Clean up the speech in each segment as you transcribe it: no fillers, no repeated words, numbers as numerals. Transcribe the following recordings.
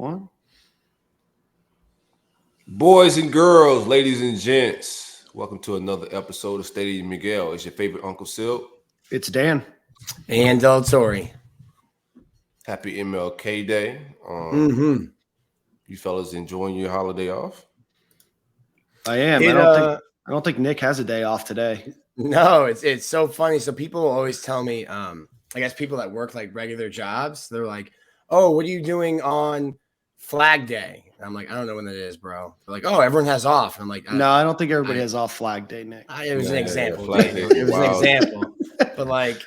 One. Boys and girls, ladies and gents, welcome to another episode of Steady Miguel. It's your favorite Uncle Sil. It's Dan. And Del Torrey. Happy MLK Day. You fellas enjoying your holiday off? I am. I don't think Nick has a day off today. No, it's so funny. So people always tell me, I guess people that work like regular jobs, they're like, "Oh, what are you doing on Flag Day?" And I'm like, "I don't know when that is, bro." They're like, "Oh, everyone has off." And I'm like, "No, I don't think everybody has off Flag Day, Nick." It was an example. Flag Day. It was an example. But like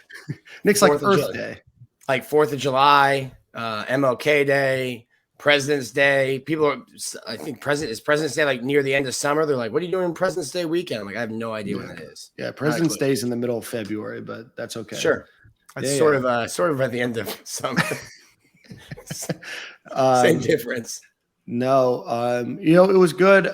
Nick's like Earth Day, like 4th of July, MLK Day, President's Day. People are, I think President's Day like near the end of summer. They're like, "What are you doing on President's Day weekend?" I'm like, I have no idea when that is. Yeah, President's Day is in the middle of February, but that's okay. Sure. It's sort of at the end of summer. Same difference. No, it was good.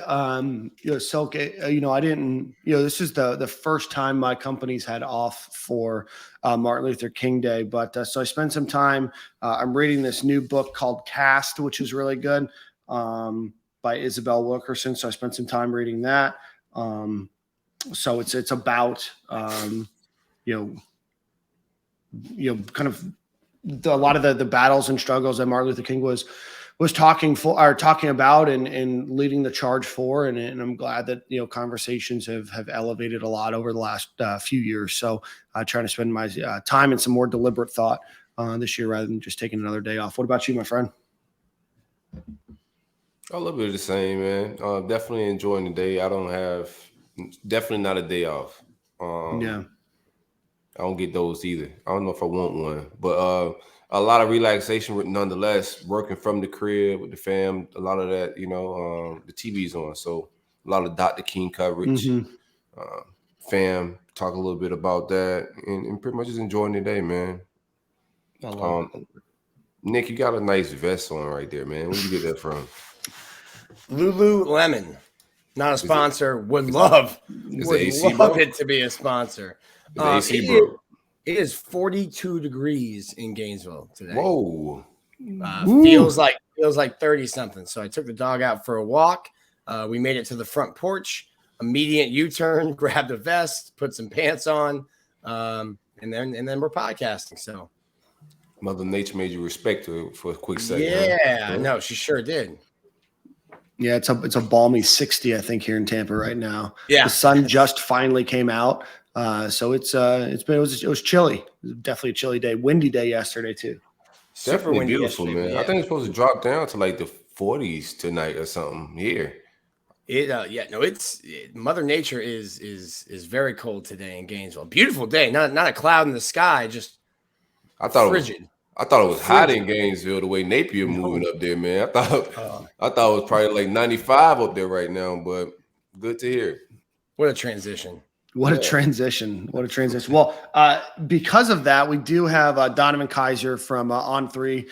Silk, I didn't, this is the first time my company's had off for Martin Luther King Day, but so I spent some time. I'm reading this new book called Cast, which is really good, by Isabel Wilkerson. So I spent some time reading that. So it's about, kind of a lot of the battles and struggles that Martin Luther King was talking about and leading the charge for, and I'm glad that conversations have elevated a lot over the last few years. So trying to spend my time in some more deliberate thought this year rather than just taking another day off. What about you, my friend? A little bit of the same, man. Definitely enjoying the day. I don't have definitely not a day off. I don't get those either. I don't know if I want one, but a lot of relaxation nonetheless, working from the crib with the fam, a lot of that, the TV's on. So a lot of Dr. King coverage, fam, talk a little bit about that and pretty much just enjoying the day, man. I love it. Nick, you got a nice vest on right there, man. Where'd you get that from? Lululemon. Not a sponsor. Would love it to be a sponsor. AC, bro. It is 42 degrees in Gainesville today. Whoa. Feels like 30 something. So I took the dog out for a walk. We made it to the front porch, immediate U-turn, grabbed a vest, put some pants on, and then we're podcasting. So Mother Nature made you respect her for a quick second. Yeah, no, she sure did. Yeah, it's a balmy 60, I think, here in Tampa right now. Yeah, the sun just finally came out, so it was chilly. It was definitely a chilly day, windy day yesterday too. Super windy, beautiful, man. Yeah. I think it's supposed to drop down to like the 40s tonight or something here. It's Mother Nature is very cold today in Gainesville. Beautiful day, not a cloud in the sky, just frigid. I thought it was hot in Gainesville the way Napier moving up there, man. I thought it was probably like 95 up there right now, but good to hear. What a transition. What a transition. Well, because of that, we do have Donavon Keiser from On3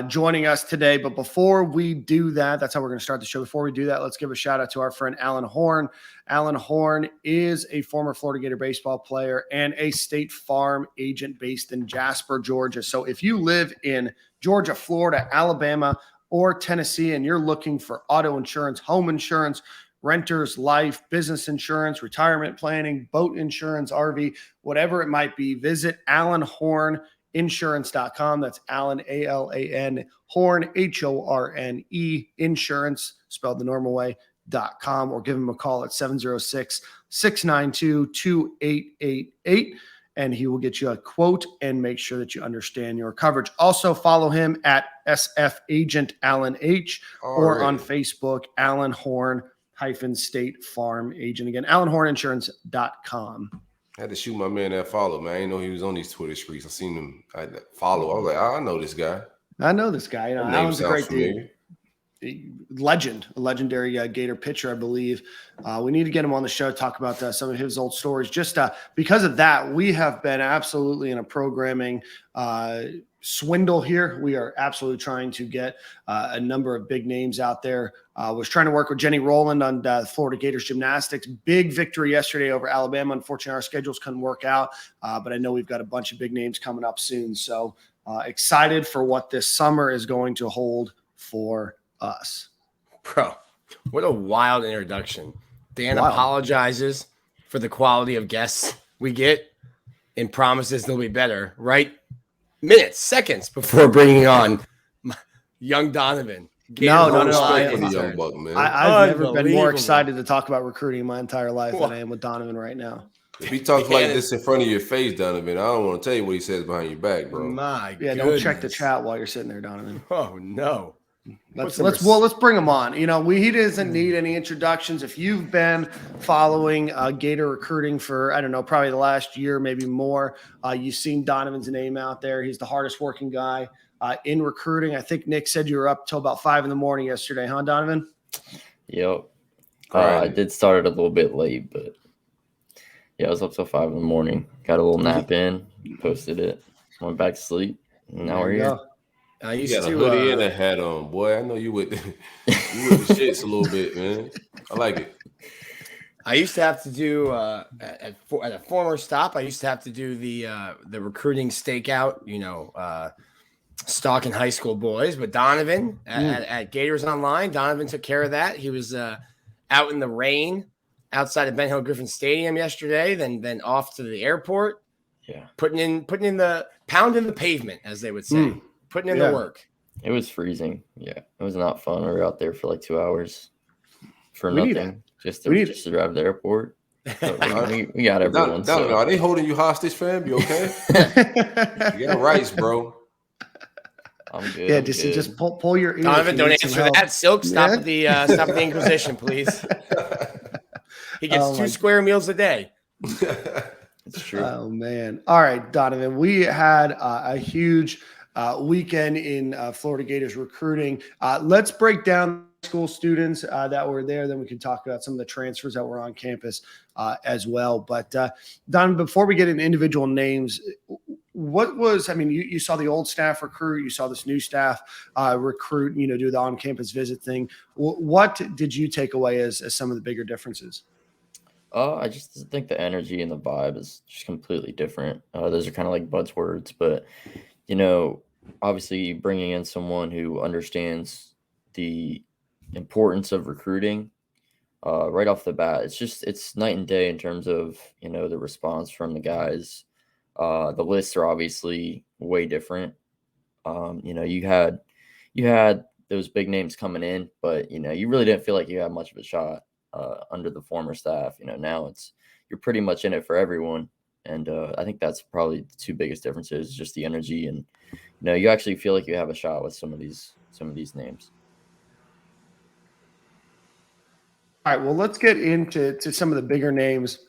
joining us today. But before we do that, that's how we're going to start the show. Before we do that, let's give a shout out to our friend Alan Horn. Alan Horn is a former Florida Gator baseball player and a State Farm agent based in Jasper, Georgia. So if you live in Georgia, Florida, Alabama, or Tennessee, and you're looking for auto insurance, home insurance, renters, life, business insurance, retirement planning, boat insurance, RV, whatever it might be, visit AlanHornInsurance.com. That's Alan, ALAN, Horn, HORNE, insurance, spelled the normal way, .com, or give him a call at 706-692-2888, and he will get you a quote and make sure that you understand your coverage. Also follow him at SF Agent Alan H, or on Facebook, Alan Horn State Farm Agent. Again, AlanHornInsurance.com. I had to shoot my man that follow, man. I didn't know he was on these Twitter streets. I seen him follow. I was like, I know this guy. Alan's a great dude. A legendary Gator pitcher, I believe. We need to get him on the show, talk about some of his old stories. Just because of that, we have been absolutely in a programming swindle here. We are absolutely trying to get a number of big names out there. Was trying to work with Jenny Rowland on Florida Gators gymnastics. Big victory yesterday over Alabama. Unfortunately, our schedules couldn't work out, but I know we've got a bunch of big names coming up soon. So excited for what this summer is going to hold for us. Bro, what a wild introduction. Dan Wild. apologizes for the quality of guests we get and promises they'll be better right seconds before bringing on young Donovan. No. Respect for the young buck, man. I've never been more Unbelievable. excited to talk about recruiting in my entire life than I am with Donovan right now. If he talks like this in front of your face, Donovan, I don't want to tell you what he says behind your back, bro. My Yeah, don't check the chat while you're sitting there, Donovan. Oh no. Let's bring him on. You know, he doesn't need any introductions. If you've been following Gator recruiting for, I don't know, probably the last year, maybe more, you've seen Donovan's name out there. He's the hardest working guy in recruiting. I think Nick said you were up till about 5 a.m. yesterday, huh, Donovan? Yep. I did start it a little bit late, but yeah, I was up till 5 a.m. Got a little nap in, posted it, went back to sleep, and now we're here. I You used got a to hoodie and a hat on, boy. I know you with the shits a little bit, man. I like it. I used to have to do at a former stop. I used to have to do the recruiting stakeout, stalking high school boys. But Donovan at Gators Online, Donovan took care of that. He was out in the rain outside of Ben Hill Griffin Stadium yesterday. Then off to the airport. Yeah, putting in the pound in the pavement, as they would say, putting in the work. It was freezing. Yeah, it was not fun. We were out there for like 2 hours for nothing, just to drive to the airport. We got everyone. Are they holding you hostage, fam? You okay? You got rights, bro. I'm good. Yeah, just pull your ear. Donovan, don't answer that. Silk, stop the Inquisition, please. He gets 2 square meals a day. It's true. Oh man! All right, Donovan. We had a huge weekend in Florida Gators recruiting. Let's break down school students that were there. Then we can talk about some of the transfers that were on campus as well. But Donovan, before we get into individual names, you saw the old staff recruit, you saw this new staff recruit, do the on-campus visit thing. What did you take away as some of the bigger differences? I just think the energy and the vibe is just completely different. Those are kind of like buzzwords, but obviously bringing in someone who understands the importance of recruiting right off the bat, it's night and day in terms of the response from the guys. The lists are obviously way different. You had those big names coming in, but you really didn't feel like you had much of a shot under the former staff. Now you're pretty much in it for everyone, and I think that's probably the 2 biggest differences: just the energy, and you actually feel like you have a shot with some of these names. All right, well, let's get into some of the bigger names.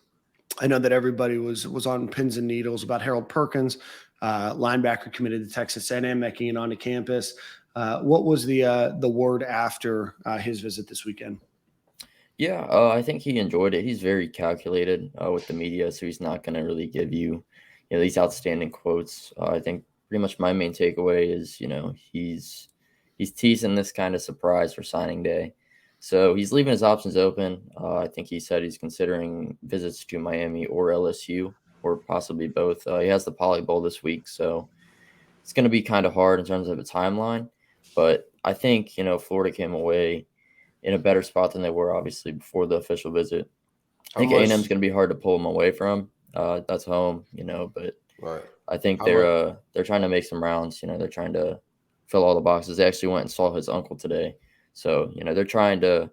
I know that everybody was on pins and needles about Harold Perkins, linebacker committed to Texas A&M, making it onto campus. What was the word after his visit this weekend? Yeah, I think he enjoyed it. He's very calculated with the media, so he's not going to really give you, these outstanding quotes. I think pretty much my main takeaway is, he's teasing this kind of surprise for signing day. So he's leaving his options open. I think he said he's considering visits to Miami or LSU, or possibly both. He has the Poly Bowl this week, so it's going to be kind of hard in terms of a timeline. But I think, Florida came away in a better spot than they were, obviously, before the official visit. I think A&M is going to be hard to pull them away from. That's home, but right. I think they're trying to make some rounds. They're trying to fill all the boxes. They actually went and saw his uncle today. So, they're trying to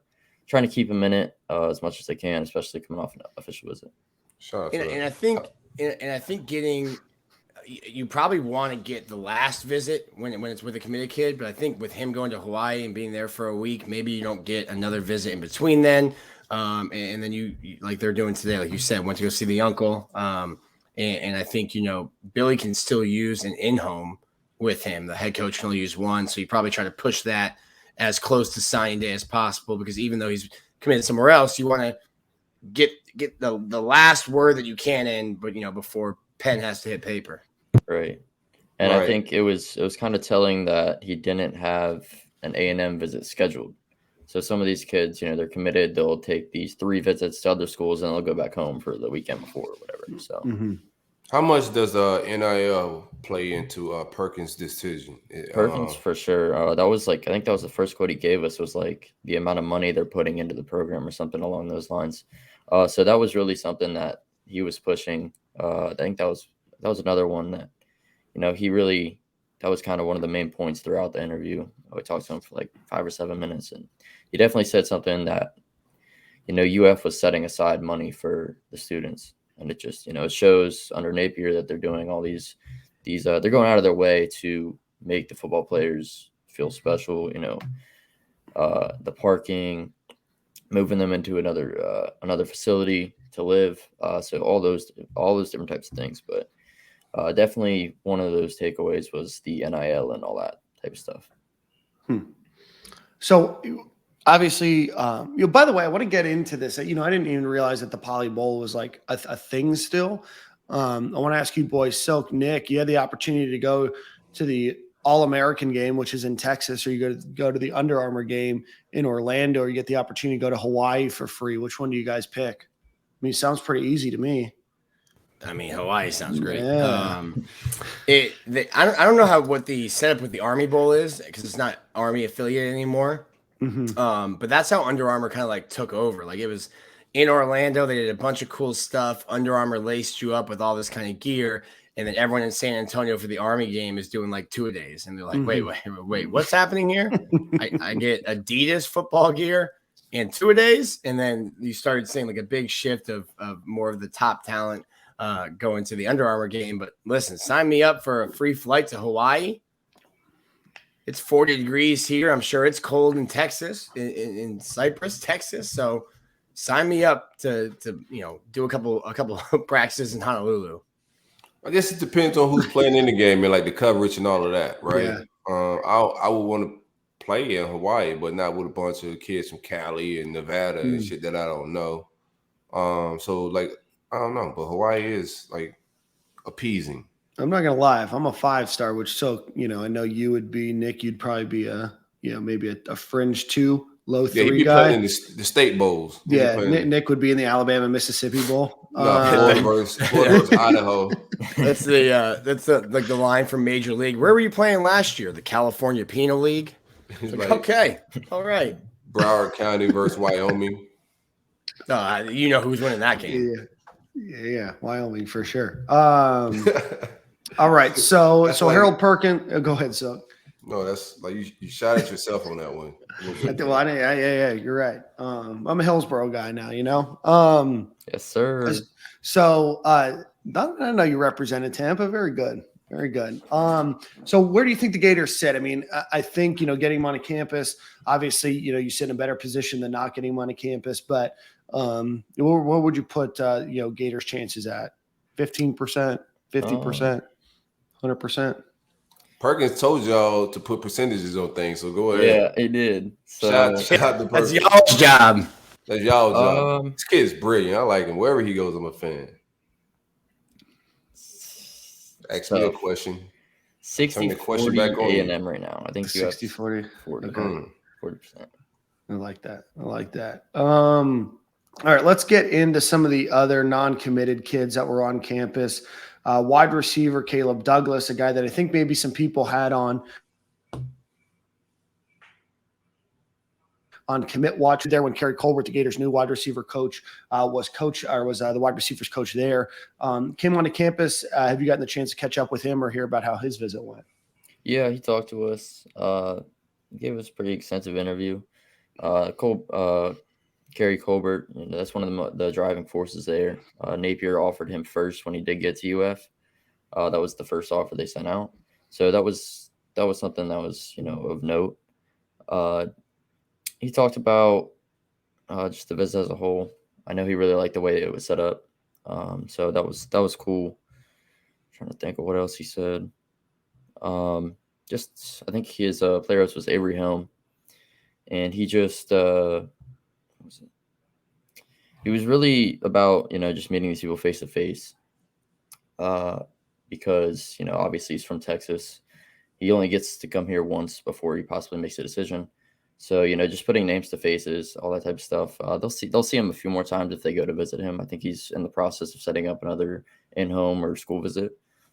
keep him in it as much as they can, especially coming off an official visit. Sure. And I think getting you probably want to get the last visit when it's with a committed kid, but I think with him going to Hawaii and being there for a week, maybe you don't get another visit in between then. And then you like they're doing today, like you said, went to go see the uncle. And I think, Billy can still use an in-home with him. The head coach can only use one. So you probably try to push that as close to signing day as possible, because even though he's committed somewhere else, you want to get the last word that you can in, but before pen has to hit paper. Right. And I think it was kind of telling that he didn't have an A&M visit scheduled. So some of these kids, they're committed. They'll take these 3 visits to other schools and they'll go back home for the weekend before or whatever. So How much does NIL play into Perkins' decision? Perkins for sure. That was like I think that was the first quote he gave us was like the amount of money they're putting into the program or something along those lines. So that was really something that he was pushing. I think that was another one that he really that was kind of one of the main points throughout the interview. We talked to him for like 5 or 7 minutes, and he definitely said something that UF was setting aside money for the students, and it just it shows under Napier that they're doing all these they're going out of their way to make the football players feel special. The parking, moving them into another facility to live. So all those different types of things, but definitely one of those takeaways was the NIL and all that type of stuff. So obviously, by the way, I want to get into this. I didn't even realize that the Poly Bowl was like a thing still. I want to ask you boys, Silk, Nick, you had the opportunity to go to the All-American game, which is in Texas, or you go to the Under Armour game in Orlando, or you get the opportunity to go to Hawaii for free. Which one do you guys pick? I mean, it sounds pretty easy to me. I mean, Hawaii sounds great. Yeah. I don't know what the setup with the Army Bowl is because it's not Army affiliated anymore. Mm-hmm. But that's how Under Armour kind of like took over. Like it was in Orlando. They did a bunch of cool stuff. Under Armour laced you up with all this kind of gear. And then everyone in San Antonio for the Army game is doing like 2-a-days. And they're like, wait, what's happening here? I get Adidas football gear and 2-a-days. And then you started seeing like a big shift of more of the top talent going to the Under Armour game. But listen, sign me up for a free flight to Hawaii. It's 40 degrees here. I'm sure it's cold in Texas, in Cypress, Texas. So sign me up to do a couple of practices in Honolulu. I guess it depends on who's playing in the game and like the coverage and all of that, right? Yeah. I would want to play in Hawaii, but not with a bunch of kids from Cali and Nevada and shit that I don't know. So like I don't know, but Hawaii is like appeasing. I'm not gonna lie. If I'm a 5-star, which I know you would be, Nick, you'd probably be maybe a fringe 2, low 3 he'd be guy. playing in the state bowls. Yeah, Nick would be in the Alabama Mississippi Bowl. Florida versus Idaho. That's the line from Major League. Where were you playing last year? The California Penal League. Like, okay, all right. Broward County versus Wyoming. You know who's winning that game? Yeah, Wyoming for sure. All right, so Harold Perkins. Go ahead, so. No, that's like you shot at yourself on that one. Yeah, you're right. I'm a Hillsboro guy now, Yes, sir. So I know you represented Tampa. Very good. Very good. So where do you think the Gators sit? I mean, I think, getting them on a campus, obviously, you sit in a better position than not getting them on a campus, but what would you put, Gators chances at? 15%, 50%, 100%? Perkins told y'all to put percentages on things, so go ahead. Yeah, he did. So Shout out to That's Perkins. y'all's job. That's y'all's job. This kid's brilliant. I like him. Wherever he goes, I'm a fan. Ask me a question. 60-40 A&M right now. I think you have 60-40. 40. Okay. 40%. I like that. All right, let's get into some of the other non-committed kids that were on campus. Wide receiver Caleb Douglas, a guy that I think maybe some people had on commit watch there when Kerry Colbert, the Gators' new wide receiver coach, was the wide receivers coach there. Came onto campus. Have you gotten the chance to catch up with him or hear about how his visit went? Yeah, he talked to us. Gave us a pretty extensive interview. Kerry Colbert, that's one of the driving forces there. Napier offered him first when he did get to UF. That was the first offer they sent out. So that was something that was of note. He talked about just the visit as a whole. I know he really liked the way it was set up. So that was cool. I'm trying to think of what else he said. Just I think his player was Avery Helm, and he just he was really about just meeting these people face to face, because obviously he's from Texas. He only gets to come here once before he possibly makes a decision. So, just putting names to faces, all that type of stuff. They'll see him a few more times if they go to visit him. I think he's in the process of setting up another in-home or school visit.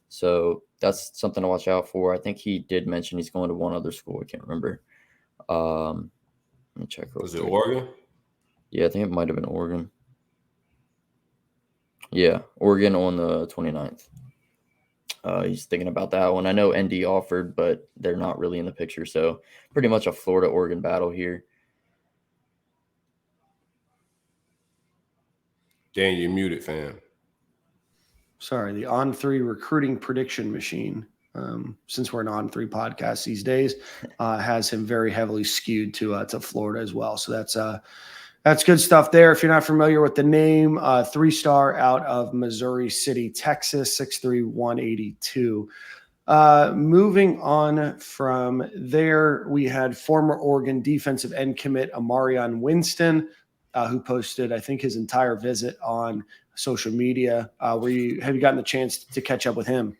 So that's something to watch out for. I think he did mention he's going to one other school. I can't remember. Let me check. Was it Oregon? Yeah, I think it might have been Oregon. Yeah, Oregon on the 29th. He's thinking about that one. I know ND offered, but they're not really in the picture. So pretty much a Florida-Oregon battle here. Dan, you're muted, fam. Sorry, the On3 recruiting prediction machine, since we're an On3 podcast these days, has him very heavily skewed to Florida as well. So that's good stuff there. If you're not familiar with the name, 3-star out of Missouri City, Texas, 6'3", 182. Moving on from there, we had former Oregon defensive end commit Amarion Winston, who posted, I think, his entire visit on social media. Have you gotten the chance to catch up with him?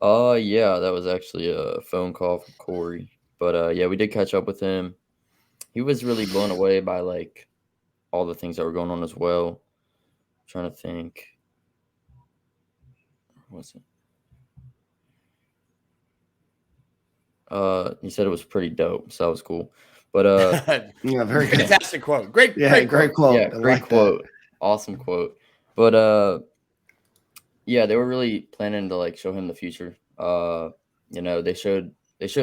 Yeah, that was actually a phone call from Corey. But yeah, we did catch up with him. He was really blown away by all the things that were going on as well. I'm trying to think. What was it? He said it was pretty dope, so that was cool. But yeah, very good. Fantastic quote. Great quote. Yeah, great quote. Awesome quote. But yeah, they were really planning to show him the future. They showed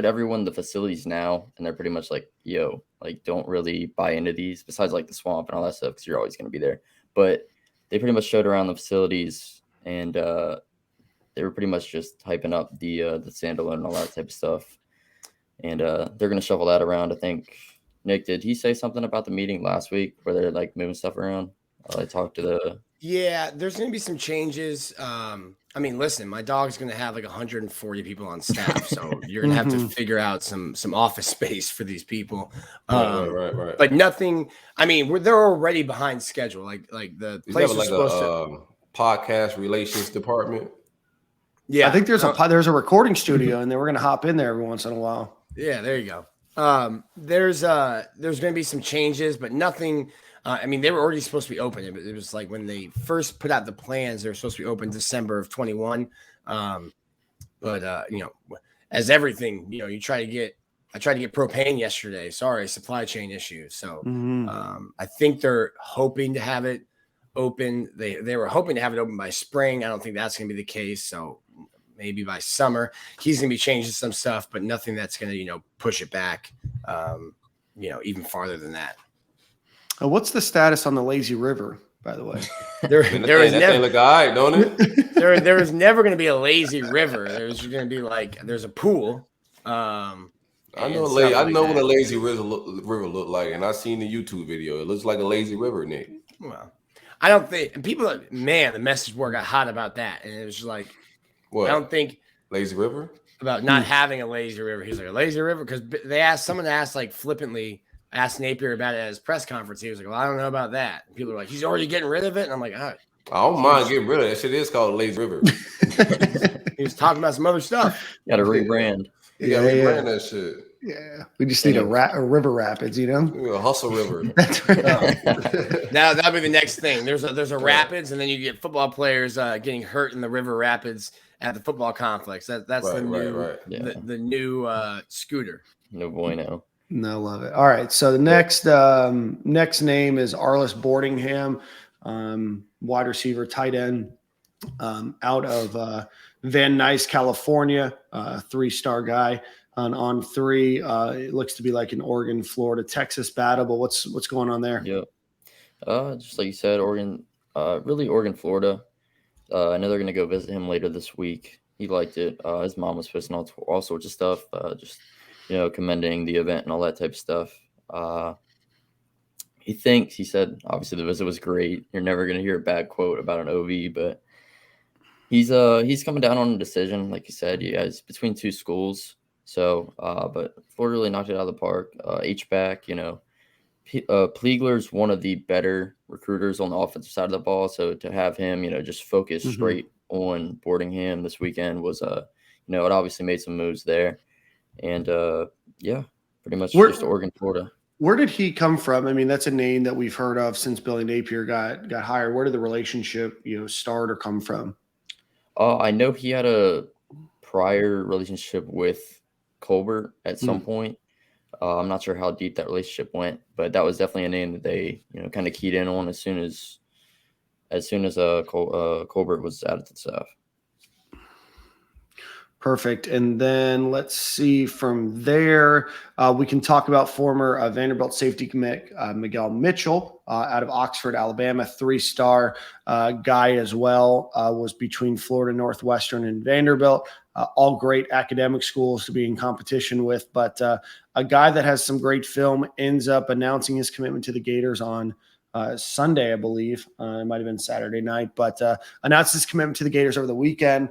everyone the facilities now, and they're pretty much don't really buy into these besides the swamp and all that stuff, because you're always going to be there. But they pretty much showed around the facilities, and they were pretty much just hyping up the standalone and all that type of stuff. And they're going to shuffle that around. I think, Nick, did he say something about the meeting last week where they're moving stuff around? I talked to the... Yeah, there's going to be some changes. I mean, listen, my dog's going to have 140 people on staff, so you're going to have to figure out some office space for these people. Right. But nothing. I mean, they're already behind schedule. The place was supposed to podcast relations department. Yeah, I think there's a recording studio, and then we're going to hop in there every once in a while. Yeah, there you go. There's going to be some changes, but nothing. I mean, they were already supposed to be open. It was when they first put out the plans, they were supposed to be open December of 21. As everything, I tried to get propane yesterday. Sorry, supply chain issues. So I think they're hoping to have it open. They were hoping to have it open by spring. I don't think that's going to be the case. So maybe by summer, he's going to be changing some stuff, but nothing that's going to, push it back, even farther than that. What's the status on the lazy river, by the way? There is never look all right, don't it? there is never going to be a lazy river. There's going to be there's a pool. I know what a lazy river look like, and I seen the YouTube video. It looks like a lazy river, Nick. Well, I don't think people. Man, the message board got hot about that, and it was just what? I don't think lazy river about not having a lazy river. He's a lazy river because someone asked flippantly. Asked Napier about it at his press conference. He was like, well, I don't know about that. And people are like, he's already getting rid of it. And I'm like, all right. I don't mind getting rid of it. That shit is called Lazy River. He was talking about some other stuff. Got to rebrand. You got to rebrand that shit. Yeah. We just need a river rapids, A hustle river. That's right. Now that'll be the next thing. There's a rapids, and then you get football players getting hurt in the river rapids at the football complex. That's the new scooter. No bueno. No, love it. All right. So the next name is Arless Bordingham, wide receiver, tight end, out of Van Nuys, California, 3-star guy on 3. It looks to be an Oregon, Florida, Texas battle, but what's going on there? Yeah. Just like you said, Oregon, really Oregon, Florida. I know they're going to go visit him later this week. He liked it. His mom was posting all sorts of stuff, commending the event and all that type of stuff. He said, obviously the visit was great. You're never going to hear a bad quote about an OV, but he's coming down on a decision. Like you said, you guys between 2 schools. So, but Florida really knocked it out of the park. H-back, Pleagler's one of the better recruiters on the offensive side of the ball. So to have him, just focus straight on Bordingham this weekend was, it obviously made some moves there. And pretty much just Oregon, Florida. Where did he come from? I mean, that's a name that we've heard of since Billy Napier got hired. Where did the relationship, start or come from? I know he had a prior relationship with Colbert at some point. I'm not sure how deep that relationship went, but that was definitely a name that they, kind of keyed in on as soon as Colbert was added to the staff. Perfect. And then let's see from there, we can talk about former Vanderbilt safety commit Miguel Mitchell out of Oxford, Alabama, 3-star guy as well, was between Florida Northwestern and Vanderbilt, all great academic schools to be in competition with. But a guy that has some great film ends up announcing his commitment to the Gators on Sunday, I believe. It might have been Saturday night, but announced his commitment to the Gators over the weekend.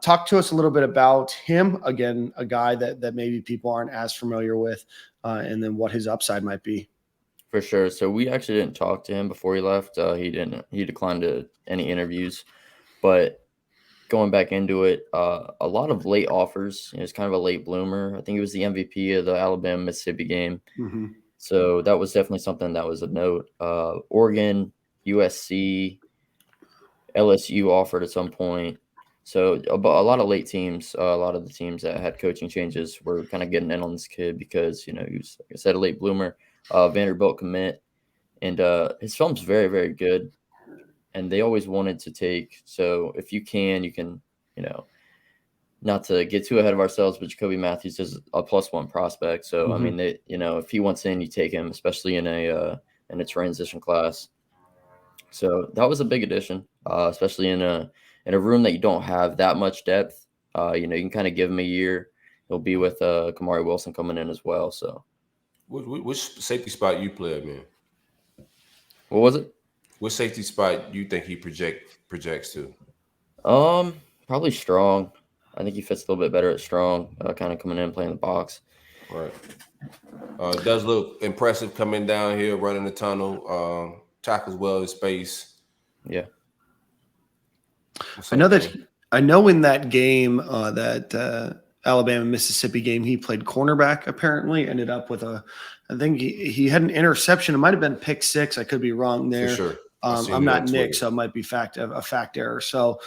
Talk to us a little bit about him. Again, a guy that maybe people aren't as familiar with, and then what his upside might be. For sure. So we actually didn't talk to him before he left. He declined any interviews, but going back into it, a lot of late offers. He was kind of a late bloomer. I think he was the MVP of the Alabama-Mississippi game. Mm-hmm. So that was definitely something that was a note. Oregon, USC, LSU offered at some point. So a lot of late teams, a lot of the teams that had coaching changes were kind of getting in on this kid because, he was, like I said, a late bloomer, Vanderbilt commit. And his film's very, very good. And they always wanted to take. So if you can, not to get too ahead of ourselves, but Jacoby Matthews is a +1 prospect. So, I mean, if he wants in, you take him, especially in a transition class. So that was a big addition, especially in a room that you don't have that much depth. You can kind of give him a year. He'll be with Kamari Wilson coming in as well. So, which safety spot you play, man? What was it? What safety spot you think he projects to? Probably strong. I think he fits a little bit better at strong, kind of coming in playing the box. Right. It does look impressive coming down here, running the tunnel. Tackles well in space. Yeah. I know in that game, that Alabama-Mississippi game, he played cornerback, apparently, ended up with I think he had an interception. It might have been pick 6. I could be wrong there. For sure. I'm not Nick, so it might be a fact error. So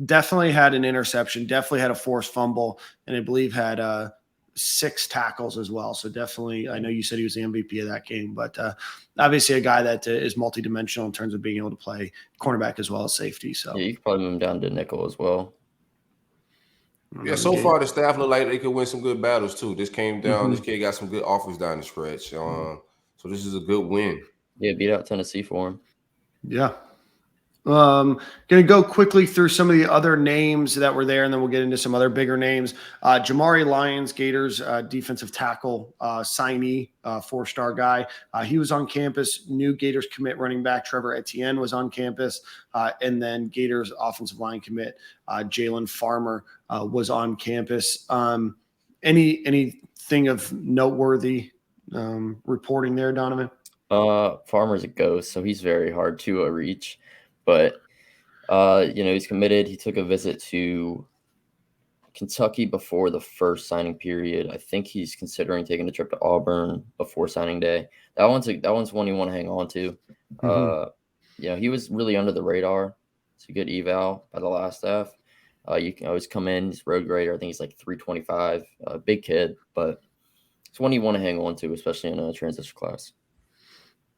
definitely had an interception, definitely had a forced fumble, and I believe had 6 tackles as well. So definitely, I know you said he was the MVP of that game, but obviously a guy that is multidimensional in terms of being able to play cornerback as well as safety. So yeah, you could probably move him down to nickel as well. Yeah, so far the staff look like they could win some good battles too. This came down. This kid got some good offers down the stretch. So this is a good win. Yeah, beat out Tennessee for him. Yeah. Going to go quickly through some of the other names that were there, and then we'll get into some other bigger names. Jamari Lyons, Gators defensive tackle, signee, 4-star guy. He was on campus. New Gators commit running back Trevor Etienne was on campus, and then Gators offensive line commit Jalen Farmer was on campus. Anything of noteworthy reporting there, Donovan? Farmer's a ghost, so he's very hard to reach. But, he's committed. He took a visit to Kentucky before the first signing period. I think he's considering taking a trip to Auburn before signing day. That one's one you want to hang on to. He was really under the radar. It's a good eval by the last staff. You can always come in. He's road grader. I think he's like 325. Big kid, but it's one you want to hang on to, especially in a transition class.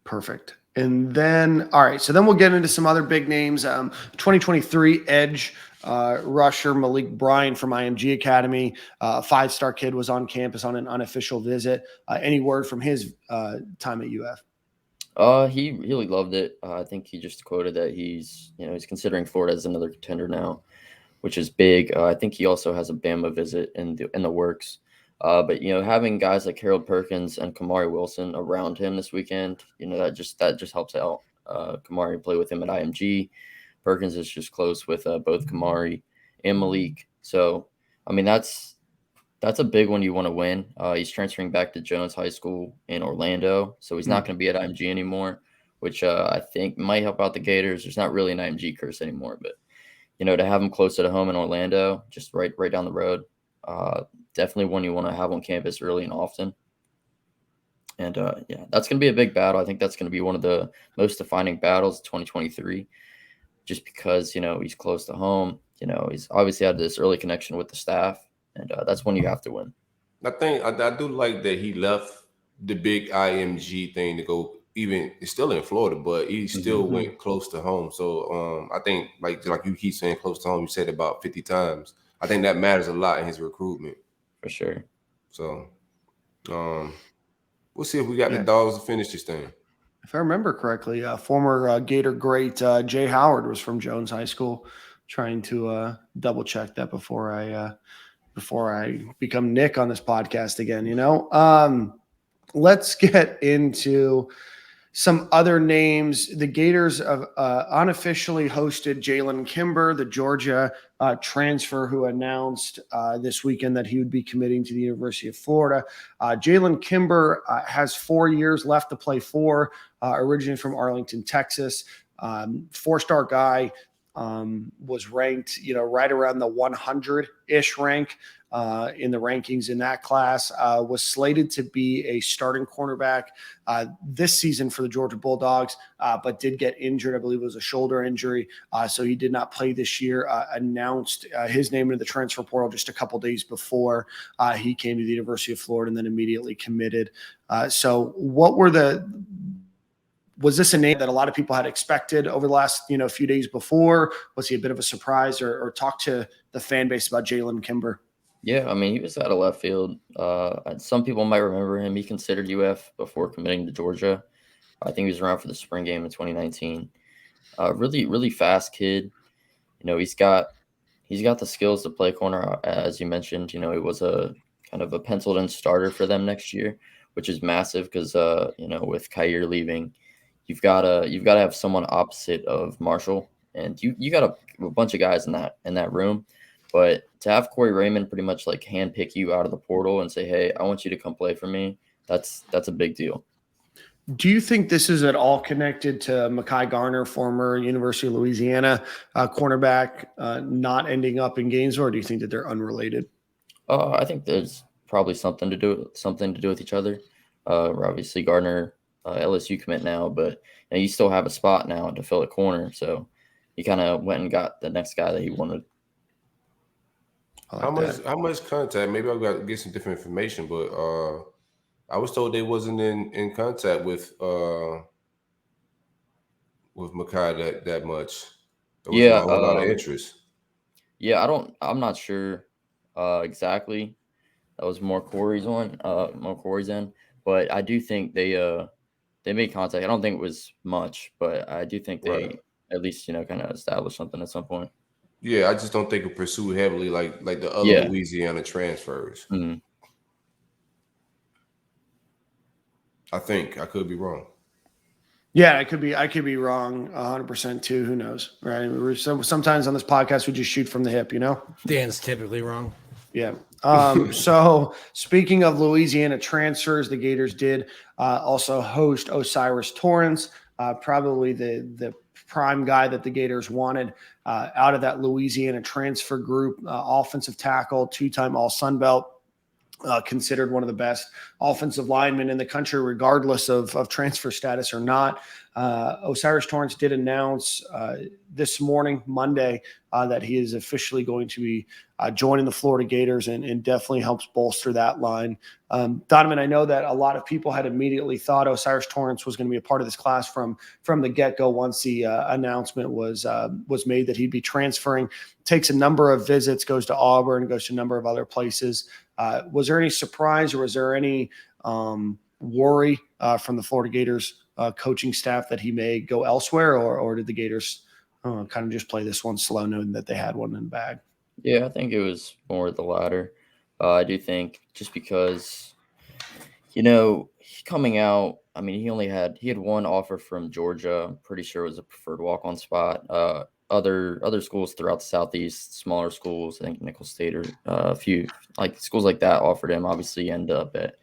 Perfect. And then, all right, so then we'll get into some other big names. 2023 edge rusher Malik Bryant from IMG Academy, 5-star kid, was on campus on an unofficial visit. Any word from his time at UF? He really loved it. I think he just quoted that he's considering Florida as another contender now, which is big. I think he also has a Bama visit in the works. But having guys like Harold Perkins and Kamari Wilson around him this weekend, that just helps out. Kamari play with him at IMG. Perkins is just close with both Kamari and Malik. So, I mean, that's a big one you want to win. He's transferring back to Jones High School in Orlando, so he's not going to be at IMG anymore, which I think might help out the Gators. There's not really an IMG curse anymore, but to have him closer to home in Orlando, just right down the road. Definitely one you want to have on campus early and often. And yeah, that's going to be a big battle. I think that's going to be one of the most defining battles of 2023, just because, he's close to home. He's obviously had this early connection with the staff, and that's when you have to win. I think I do like that he left the big IMG thing to go. Even it's still in Florida, but he still went close to home. So I think like you keep saying close to home. You said about 50 times. I think that matters a lot in his recruitment. For sure. So we'll see if we got the dogs to finish this thing. If I remember correctly, former Gator great Jay Howard was from Jones High School. Trying to double check that before I become Nick on this podcast again. Let's get into some other names. The Gators unofficially hosted Jalen Kimber, the Georgia transfer who announced this weekend that he would be committing to the University of Florida. Jalen Kimber has 4 years left to play for, originally from Arlington, Texas. 4-star guy. Was ranked, right around the 100-ish rank in the rankings in that class, was slated to be a starting cornerback this season for the Georgia Bulldogs, but did get injured. I believe it was a shoulder injury. So he did not play this year, announced his name into the transfer portal just a couple days before he came to the University of Florida and then immediately committed. So was this a name that a lot of people had expected over the last, few days before? Was he a bit of a surprise, or talk to the fan base about Jalen Kimber? Yeah, I mean, he was out of left field. Some people might remember him. He considered UF before committing to Georgia. I think he was around for the spring game in 2019. Really, really fast kid. He's got the skills to play corner, as you mentioned. He was a kind of a penciled-in starter for them next year, which is massive because with Keiser leaving, you've got to have someone opposite of Marshall, and you got a bunch of guys in that room. But to have Corey Raymond pretty much like handpick you out of the portal and say, "Hey, I want you to come play for me," that's a big deal. Do you think this is at all connected to Mekhi Garner, former University of Louisiana cornerback, not ending up in Gainesville, or do you think that they're unrelated? I think there's probably something to do with each other. Obviously Gardner. LSU commit now, but you still have a spot now to fill a corner. So he kind of went and got the next guy that he wanted. How much contact? Maybe I've got to get some different information, but I was told they wasn't in contact with Mekhi that much. There wasn't a whole lot of interest. Yeah, I'm not sure exactly. That was more Corey's end, but I do think they made contact. I don't think it was much, but I do think they at least, kind of established something at some point. Yeah, I just don't think it pursued heavily like the other Louisiana transfers. Mm-hmm. I think I could be wrong. Yeah, I could be wrong 100% too. Who knows, right? Sometimes on this podcast we just shoot from the hip, Dan's typically wrong. Yeah. So speaking of Louisiana transfers, the Gators did also host Osiris Torrence, probably the prime guy that the Gators wanted out of that Louisiana transfer group, offensive tackle, 2-time All-Sun Belt. Considered one of the best offensive linemen in the country, regardless of transfer status or not. Osiris Torrence did announce this morning, Monday, that he is officially going to be joining the Florida Gators and definitely helps bolster that line. Donovan, I know that a lot of people had immediately thought Osiris Torrence was going to be a part of this class from the get-go once the announcement was made that he'd be transferring. Takes a number of visits, goes to Auburn, goes to a number of other places. Was there any surprise or was there any worry from the Florida Gators coaching staff that he may go elsewhere, or did the Gators kind of just play this one slow, knowing that they had one in the bag? Yeah, I think it was more the latter. I do think just because, coming out, I mean, he had one offer from Georgia. I'm pretty sure it was a preferred walk-on spot. Other schools throughout the Southeast, smaller schools, I think Nicholls State or a few like schools like that offered him. Obviously, he ended up at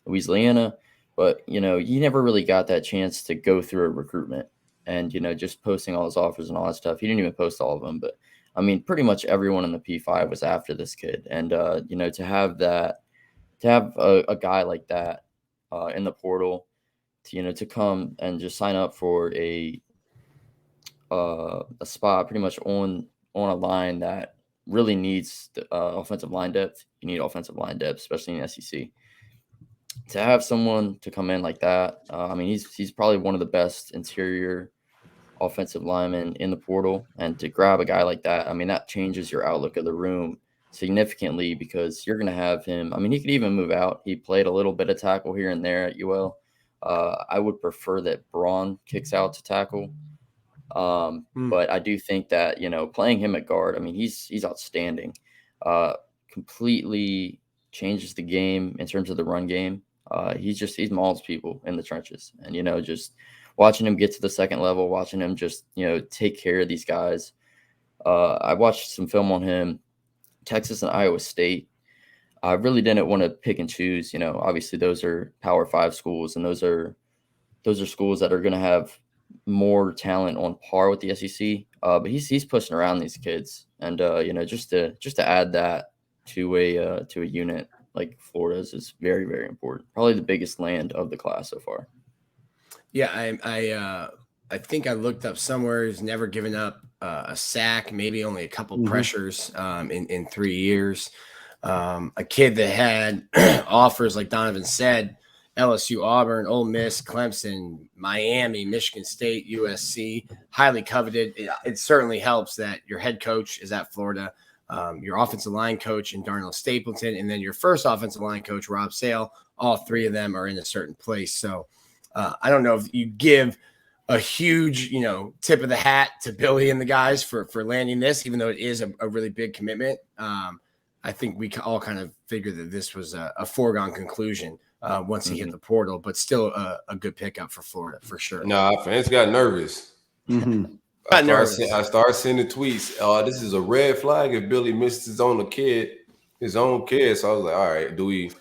Louisiana, but he never really got that chance to go through a recruitment and just posting all his offers and all that stuff. He didn't even post all of them, but I mean, pretty much everyone in the P5 was after this kid, and to have a guy like that in the portal to come and just sign up for a spot pretty much on a line that really needs offensive line depth. You need offensive line depth, especially in the SEC. To have someone to come in like that, I mean, he's probably one of the best interior offensive linemen in the portal, and to grab a guy like that, I mean, that changes your outlook of the room significantly, because you're going to have him. I mean, he could even move out. He played a little bit of tackle here and there at UL. I would prefer that Braun kicks out to tackle. But I do think that, playing him at guard, I mean, he's outstanding. Completely changes the game in terms of the run game. He mauls people in the trenches, and, just watching him get to the second level, watching him just, take care of these guys. I watched some film on him, Texas and Iowa State. I really didn't want to pick and choose. Obviously those are Power 5 schools, and those are schools that are going to have more talent on par with the SEC. But he's pushing around these kids, and just to add that to a unit like Florida's is very, very important. Probably the biggest land of the class so far. Yeah, I think I looked up somewhere. He's never given up a sack, maybe only a couple pressures in 3 years. A kid that had offers, like Donovan said, LSU, Auburn, Ole Miss, Clemson, Miami, Michigan State, USC, highly coveted. It certainly helps that your head coach is at Florida, your offensive line coach in Darnell Stapleton, and then your first offensive line coach, Rob Sale. All three of them are in a certain place. So I don't know if you give a huge, tip of the hat to Billy and the guys for landing this, even though it is a really big commitment. I think we all kind of figured that this was a foregone conclusion once he hit the portal, but still a good pickup for Florida for sure. Nah, fans got nervous. I started sending tweets. This is a red flag if Billy missed his own kid. So I was like, all right,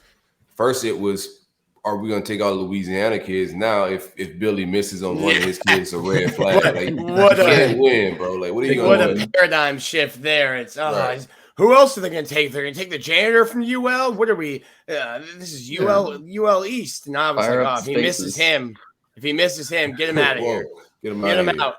first it was, are we going to take all the Louisiana kids? Now, if Billy misses on one of his kids, it's a red flag. You can't win, bro. Like, what are you going to do? What a paradigm shift there. It's right. Who else are they going to take? They're going to take the janitor from UL? What are we? This is UL East. And I was like, if he misses him, get him out of here. Get him out.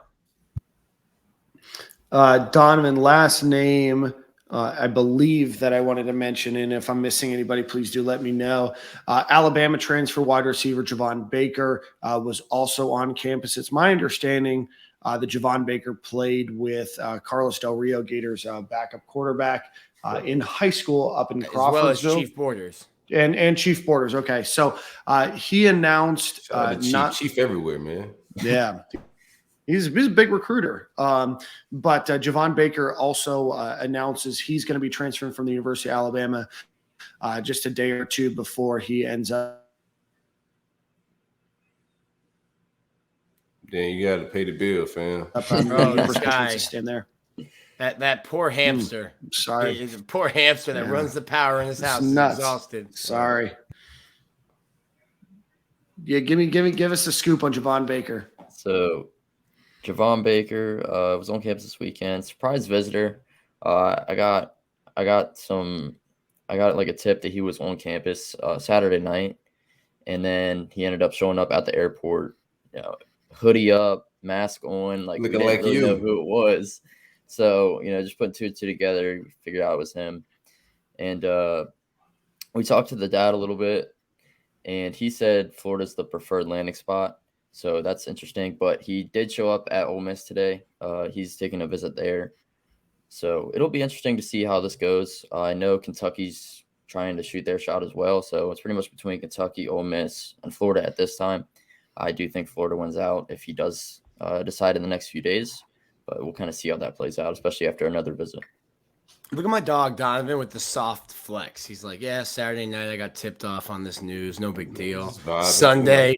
Donovan, last name, I believe that I wanted to mention, and if I'm missing anybody, please do let me know. Alabama transfer wide receiver Javon Baker was also on campus. It's my understanding that Javon Baker played with Carlos Del Rio, Gators backup quarterback in high school up in Crawfordsville. As well as Chief Borders. And Chief Borders, okay. So he announced Chief everywhere, man. Yeah. He's a big recruiter. But Javon Baker also announces he's going to be transferring from the University of Alabama just a day or two before he ends up. Then you got to pay the bill, fam. This guy. Stand there. That poor hamster. Sorry. He's a poor hamster that runs the power in his house. He's exhausted. Sorry. Yeah, give us a scoop on Javon Baker. So Javon Baker was on campus this weekend. Surprise visitor. I got like a tip that he was on campus Saturday night, and then he ended up showing up at the airport, hoodie up, mask on, like looking we didn't really know who it was. So just putting two and two together, we figured out it was him. And we talked to the dad a little bit, and he said Florida's the preferred landing spot. So that's interesting, but he did show up at Ole Miss today. He's taking a visit there. So it'll be interesting to see how this goes. I know Kentucky's trying to shoot their shot as well. So it's pretty much between Kentucky, Ole Miss, and Florida at this time. I do think Florida wins out if he does decide in the next few days, but we'll kind of see how that plays out, especially after another visit. Look at my dog, Donovan, with the soft flex. He's like, yeah, Saturday night I got tipped off on this news. No big deal. Sunday,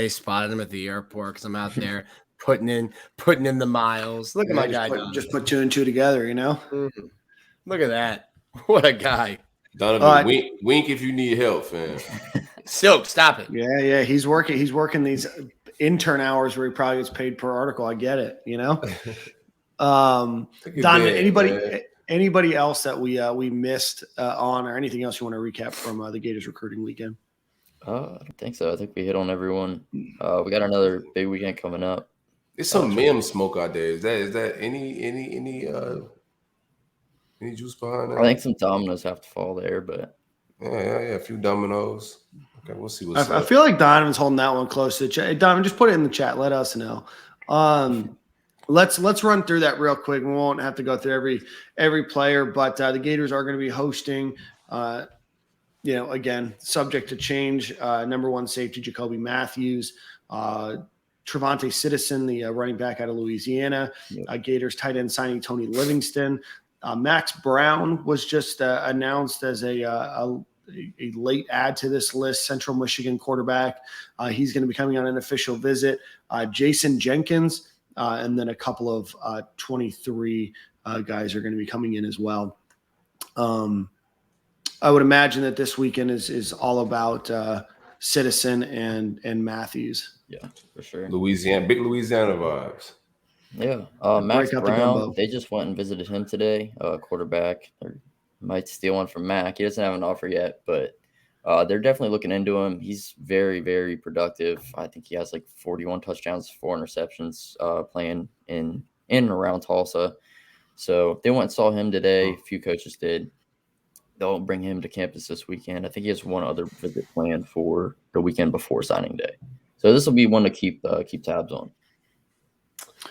spotted him at the airport because I'm out there putting in the miles. Look at my guy. Just put two and two together, Mm-hmm. Look at that. What a guy. Donovan, wink if you need help, fam. Silk, stop it. Yeah. He's working these intern hours where he probably gets paid per article. I get it, Donovan, anybody else that we missed on, or anything else you want to recap from the Gators recruiting weekend? I don't think so. I think we hit on everyone. We got another big weekend coming up. There's some mem smoke out there. Is that any juice behind that? I think some dominoes have to fall there, but Yeah. A few dominoes. Okay, we'll see what's I up. feel like Donovan's holding that one close to the chat. Hey, Donovan, just put it in the chat. Let us know. Let's run through that real quick. We won't have to go through every player, but the Gators are going to be hosting. Again, subject to change. Number one safety Jacoby Matthews, Trevante Citizen, the running back out of Louisiana. Gators tight end signing Tony Livingston. Max Brown was just announced as a late add to this list. Central Michigan quarterback. He's going to be coming on an official visit. Jason Jenkins, and then a couple of 23 guys are going to be coming in as well. I would imagine that this weekend is all about Citizen and Matthews. Yeah, for sure. Big Louisiana vibes. Yeah. Max Brown, they just went and visited him today, quarterback. Or might steal one from Mac. He doesn't have an offer yet, but they're definitely looking into him. He's very, very productive. I think he has like 41 touchdowns, 4 interceptions playing in and around Tulsa. So they went and saw him today. A few coaches did. They'll bring him to campus this weekend. I think he has one other visit planned for the weekend before signing day. So this will be one to keep tabs on.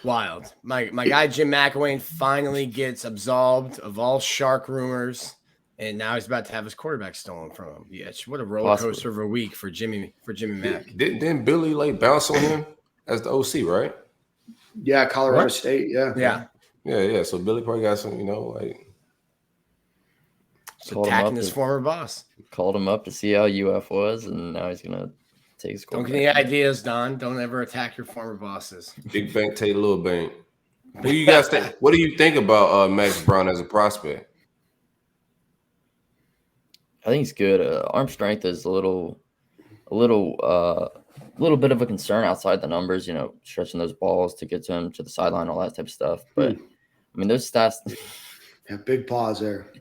Wild. My guy Jim McElwain finally gets absolved of all shark rumors, and now he's about to have his quarterback stolen from him. Yeah, what a roller coaster of a week for Jimmy Mack. Didn't Billy bounce on him as the OC, right? Yeah, Colorado State. Yeah. So Billy probably got some, attacking his former boss. Called him up to see how UF was, and now he's gonna take his quarterback. Don't get any ideas, Don. Don't ever attack your former bosses. Big bank take little bank. What do you guys think? What do you think about Max Brown as a prospect? I think he's good. Arm strength is a little bit of a concern outside the numbers. Stretching those balls to get to him to the sideline, all that type of stuff. But I mean, those stats. Yeah, big pause there.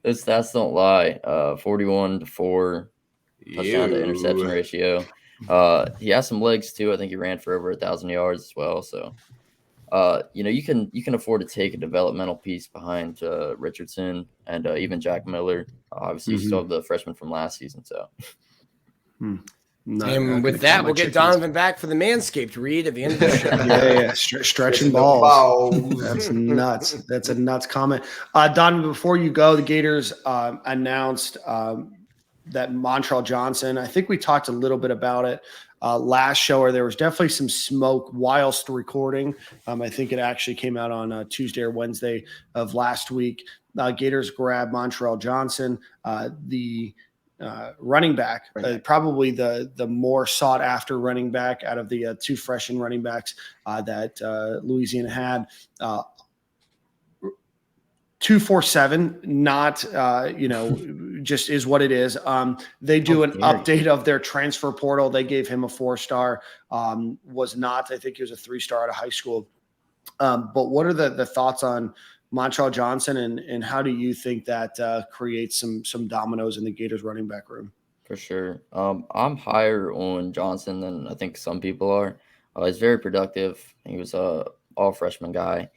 Those stats don't lie. 41-4 touchdown to interception ratio. He has some legs too. I think he ran for over 1,000 yards as well. So, you can afford to take a developmental piece behind Richardson and even Jack Miller. Obviously, you still have the freshman from last season. So, and with that, we'll get Donovan back for the Manscaped read at the end of the show. Yeah. Stretching balls. That's nuts. That's a nuts comment. Donovan, before you go, the Gators announced that Montreal Johnson, I think we talked a little bit about it last show, or there was definitely some smoke whilst recording. I think it actually came out on Tuesday or Wednesday of last week. Gators grabbed Montreal Johnson, the running back, probably the more sought after running back out of the 2 freshman running backs that Louisiana had. 247, not just is what it is. They do an update of their transfer portal. They gave him a 4-star. Was not, I think he was a 3-star out of high school. But what are the thoughts on Montreal Johnson, and how do you think that creates some dominoes in the Gators running back room? For sure. I'm higher on Johnson than I think some people are. He's very productive. He was a all freshman guy,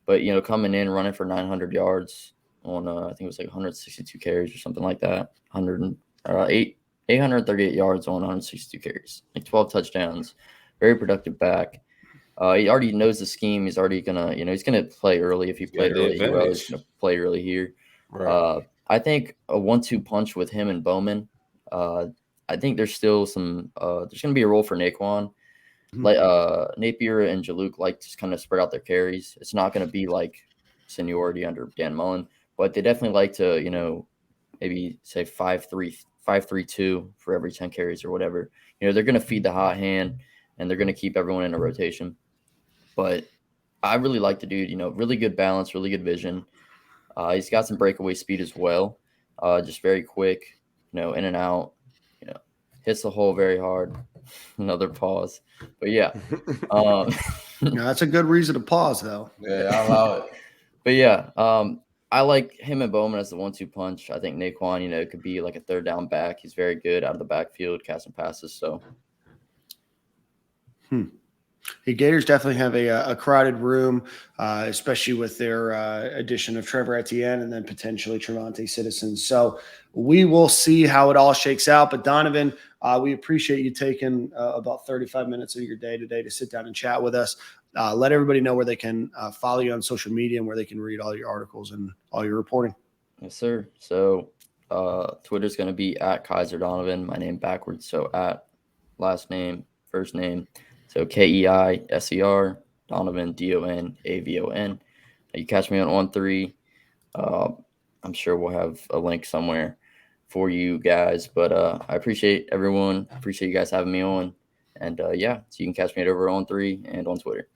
but coming in running for 900 yards on I think it was like 162 carries or something like that. 838 yards on 162 carries, like 12 touchdowns. Very productive back. He already knows the scheme. He's already gonna, he's gonna play early. If he played early, he's gonna play early here. Right. I think a 1-2 punch with him and Bowman. I think there's still some. There's gonna be a role for Naquan. Like Napier and Jaluk like to kind of spread out their carries. It's not gonna be like seniority under Dan Mullen, but they definitely like to, maybe say 5-3-2 for every 10 carries or whatever. They're gonna feed the hot hand and they're gonna keep everyone in a rotation. But I really like the dude, really good balance, really good vision. He's got some breakaway speed as well. Just very quick, in and out, hits the hole very hard. Another pause. But yeah. That's a good reason to pause though. Yeah, I allow it. But yeah, I like him and Bowman as the 1-2 punch. I think Naquan, could be like a third down back. He's very good out of the backfield, casting passes. So, The Gators definitely have a crowded room, especially with their addition of Trevor Etienne and then potentially Trevante Citizen. So we will see how it all shakes out. But Donovan, we appreciate you taking about 35 minutes of your day today to sit down and chat with us. Let everybody know where they can follow you on social media and where they can read all your articles and all your reporting. yes, sir. So Twitter's going to be at Keiser Donovan, my name backwards. So at last name, first name. So Keiser, Donovan, Donavon. You catch me on 3. I'm sure we'll have a link somewhere for you guys. But I appreciate everyone. I appreciate you guys having me on. And so you can catch me over on 3 and on Twitter.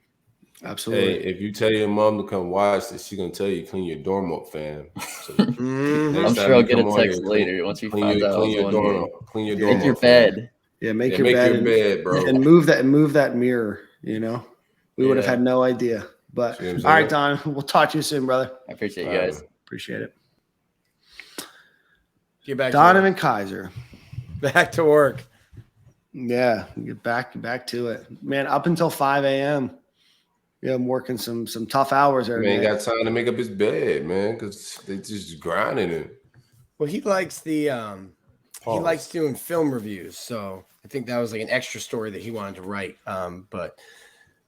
Absolutely. Hey, if you tell your mom to come watch this, she's gonna tell you clean your dorm up, fam. So I'm sure I'll get a text later once you find out. Clean your dorm up. Clean your dorm up. Make your bed. Yeah, make your bed, bro. And move that mirror. We would have had no idea. But all right, Don, we'll talk to you soon, brother. I appreciate you guys. Appreciate it. Get back. Donovan Keiser. Back to work. Yeah, get back to it, man. Up until 5 a.m. Yeah, I'm working some tough hours there. Man, ain't got time to make up his bed, man, because they just grinding it. Well, he likes he likes doing film reviews, so I think that was like an extra story that he wanted to write. But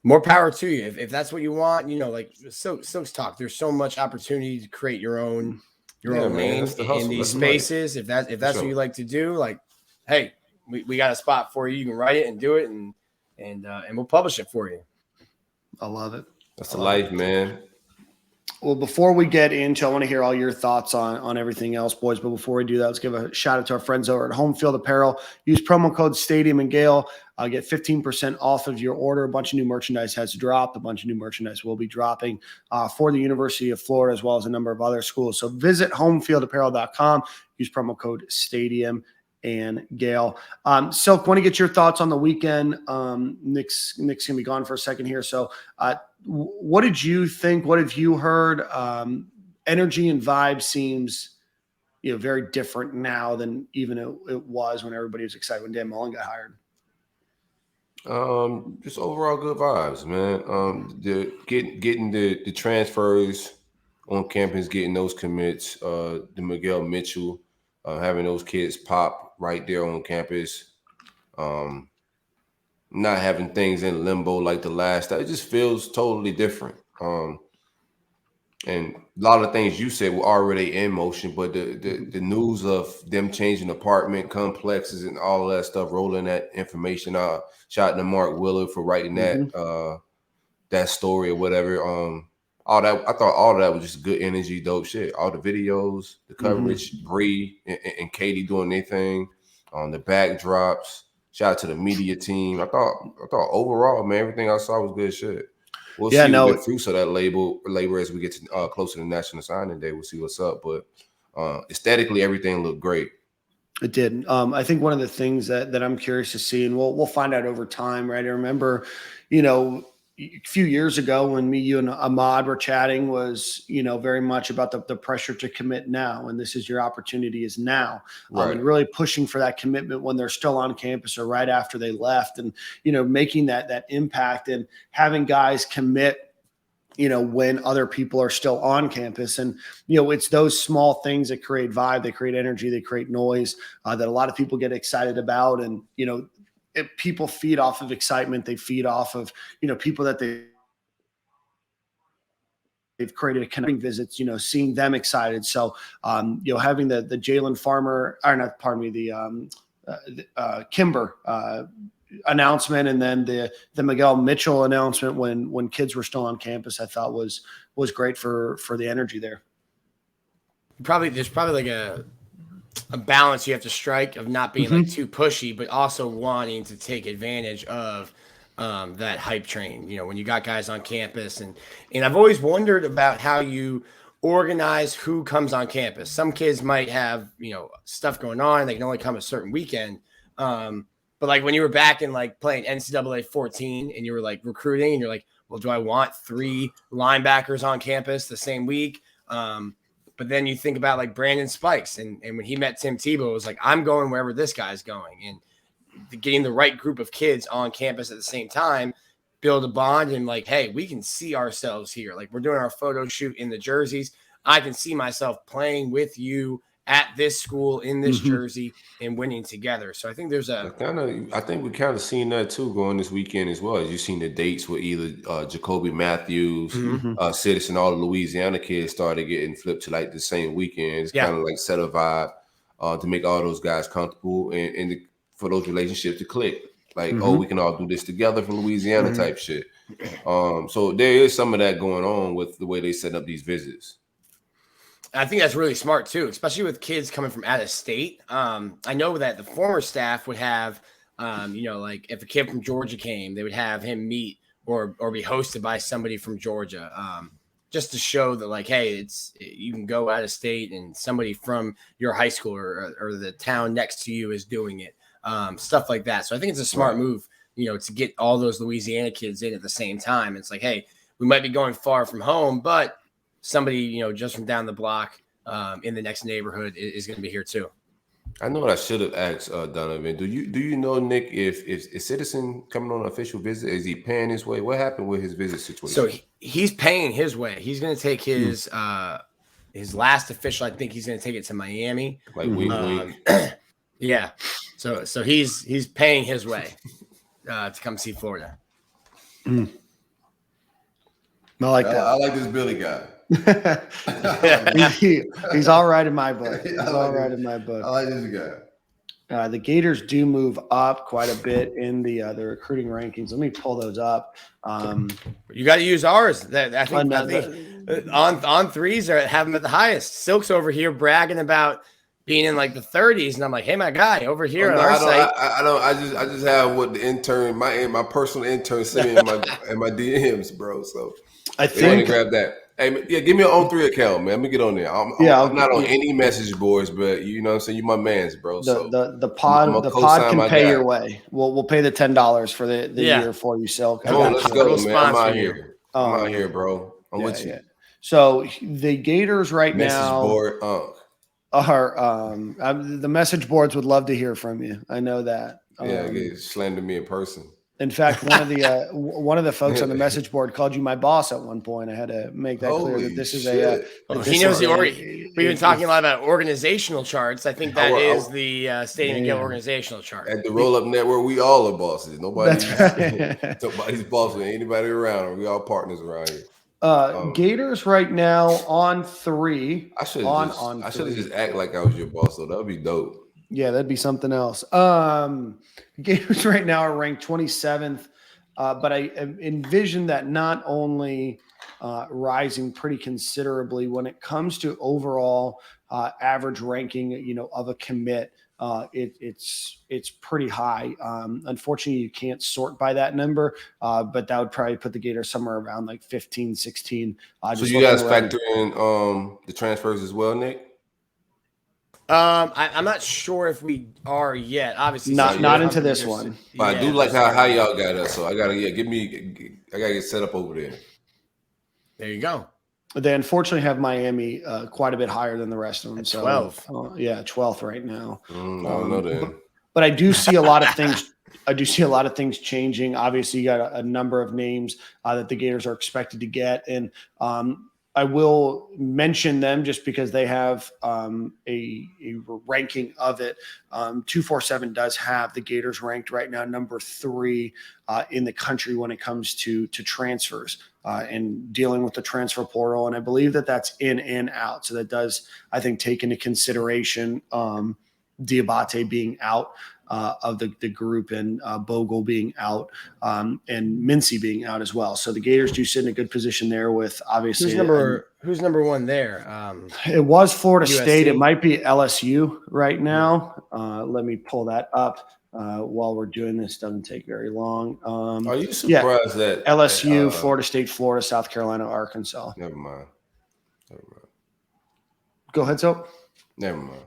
more power to you if that's what you want. Like Silk's talk. There's so much opportunity to create your own lane in these spaces. If that's what you like to do, like, hey, we got a spot for you. You can write it and do it, and we'll publish it for you. I love it. That's the life, man. Well, before we get into, I want to hear all your thoughts on everything else, boys. But before we do that, let's give a shout out to our friends over at Home Field Apparel. Use promo code Stadium and Gale. Get 15% off of your order. A bunch of new merchandise has dropped. A bunch of new merchandise will be dropping for the University of Florida as well as a number of other schools. So visit homefieldapparel.com. Use promo code Stadium and Gale. Silk, want to get your thoughts on the weekend. Nick's gonna be gone for a second here. So what did you think? What have you heard? Energy and vibe seems very different now than even it was when everybody was excited when Dan Mullen got hired. Just overall good vibes, man. Getting the transfers on campus, getting those commits, the Miguel Mitchell, having those kids pop right there on campus, not having things in limbo like the last. It just feels totally different. And a lot of things you said were already in motion, but the news of them changing apartment complexes and all of that stuff, rolling that information out. Shout out to Mark Willard for writing that story or whatever. All that, I thought all of that was just good energy, dope shit. All the videos, the coverage, Bree and Katie doing their thing, the backdrops. Shout out to the media team. I thought overall, man, everything I saw was good shit. We'll see the fruits of that labor as we get to closer to National Signing Day. We'll see what's up, but aesthetically, everything looked great. It did. I think one of the things that I'm curious to see, and we'll find out over time, right? I remember, a few years ago when me, you, and Ahmad were chatting was, very much about the pressure to commit now. And this is your opportunity is now. Right. And really pushing for that commitment when they're still on campus or right after they left and, making that impact and having guys commit, when other people are still on campus. And, it's those small things that create vibe, they create energy, they create noise that a lot of people get excited about. And, people feed off of excitement. They feed off of, people that they've created a connecting visits, seeing them excited. So, having the Jalen Kimber announcement and then the Miguel Mitchell announcement when kids were still on campus, I thought was great for the energy there. There's probably like a balance you have to strike of not being like too pushy, but also wanting to take advantage of that hype train, when you got guys on campus. And I've always wondered about how you organize who comes on campus. Some kids might have, stuff going on. They can only come a certain weekend. But like when you were back in like playing NCAA 14 and you were like recruiting and you're like, well, do I want 3 linebackers on campus the same week? But then you think about like Brandon Spikes, and when he met Tim Tebow, it was like, I'm going wherever this guy's going. And getting the right group of kids on campus at the same time, build a bond, and like, hey, we can see ourselves here. Like, we're doing our photo shoot in the jerseys. I can see myself playing with you at this school in this jersey and winning together. So I think there's I think we kind of seen that too going this weekend as well. As you seen the dates with either Jacoby Matthews, Citizen, all the Louisiana kids started getting flipped to like the same weekend. It's kind of like set a vibe to make all those guys comfortable and for those relationships to click. Like, oh, we can all do this together from Louisiana type shit. So there is some of that going on with the way they set up these visits. I think that's really smart too, especially with kids coming from out of state. I know that the former staff would have, like if a kid from Georgia came, they would have him meet or be hosted by somebody from Georgia, just to show that like, hey, you can go out of state and somebody from your high school or the town next to you is doing it, stuff like that. So I think it's a smart move, to get all those Louisiana kids in at the same time. It's like, hey, we might be going far from home, but somebody, just from down the block in the next neighborhood is going to be here too. I know what I should have asked Donovan. Do you know, Nick, if Citizen coming on an official visit, is he paying his way? What happened with his visit situation? So he's paying his way. He's going to take his last official. I think he's going to take it to Miami. Like wink. Yeah. So he's paying his way to come see Florida. I like that. I like this Billy guy. He's all right in my book. He's all right in my I book. like this guy. The Gators do move up quite a bit in the recruiting rankings. Let me pull those up. You got to use ours. I think on threes are have them at the highest. Silk's over here bragging about being in like the 30s, and I'm like, hey, my guy, over here on our site. I just have what the intern, my personal intern, sent me in my DMs, bro. So I they want to think grab that. Hey, yeah, give me an On3 account, man. Let me get on there. I'm not on any message boards, but you know what I'm saying? You my mans, bro. The pod can pay your way. We'll pay the $10 for the year for you, Silk. Let's go, man. I'm out you. here. I'm out here, bro. I'm with you. So the Gators right message now board, are the message boards would love to hear from you. I know that. Slander me in person. In fact, one of the folks on the message board called you my boss at one point. I had to make that clear that this is he knows we've been talking a lot about organizational charts. I think that is the Stadium and Gill organizational chart. At the Roll Up Network, we all are bosses. Nobody's boss with anybody around. We all partners around here. Gators right now on 3. I should have just act like I was your boss, so that would be dope. Yeah, that'd be something else. Gators right now are ranked 27th, but I envision that not only rising pretty considerably when it comes to overall average ranking, of a commit. It's pretty high. Unfortunately, you can't sort by that number, but that would probably put the Gators somewhere around like 15, 16. So you guys factor in the transfers as well, Nick? I'm not sure if we are yet. Obviously, not into this one. But I do like how high y'all got us. So I gotta get set up over there. There you go. They unfortunately have Miami quite a bit higher than the rest of them. 12. 12th right now. I don't know that. But I do see a lot of things. I do see a lot of things changing. Obviously, you got a number of names that the Gators are expected to get, and I will mention them just because they have a ranking of it. 247 does have the Gators ranked right now number 3 in the country when it comes to transfers and dealing with the transfer portal. And I believe that that's in and out. So that does, I think, take into consideration Diabate being out of the group, and Bogle being out, and Mincy being out as well. So the Gators do sit in a good position there with obviously who's number 1 there? It was Florida USC. State. It might be LSU right now. Let me pull that up while we're doing this. Doesn't take very long. Are you surprised that LSU, Florida State, Florida, South Carolina, Arkansas? Never mind. Go ahead, so. Never mind.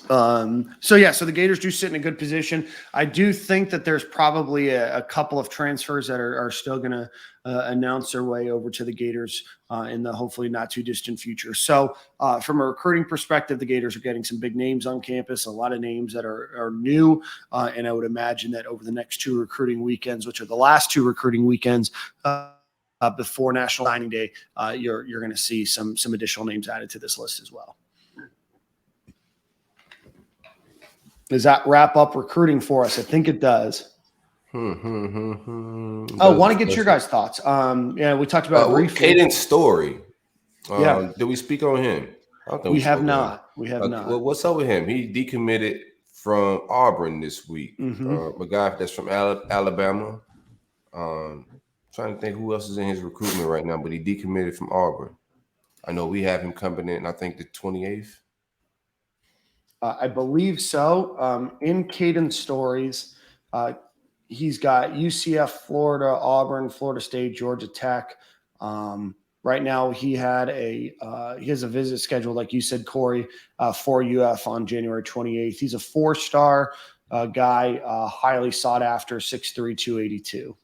So the Gators do sit in a good position. I do think that there's probably a couple of transfers that are still going to announce their way over to the Gators in the hopefully not too distant future. So from a recruiting perspective, the Gators are getting some big names on campus, a lot of names that are new. And I would imagine that over the next 2 recruiting weekends, which are the last 2 recruiting weekends, before National Signing Day, you're going to see some additional names added to this list as well. Does that wrap up recruiting for us? I think it does. Want to get your guys' thoughts. We talked about briefly. Caden's story. Yeah. Did we speak on him? We have not. We have not. Well, what's up with him? He decommitted from Auburn this week. A guy that's from Alabama. Trying to think who else is in his recruitment right now, but he decommitted from Auburn. I know we have him coming in, I think, the 28th. I believe so. In Caden's stories, he's got UCF, Florida, Auburn, Florida State, Georgia Tech. Right now, he has a visit scheduled, like you said, Corey, for UF on January 28th. He's a 4-star guy, highly sought after, 6'3", 282.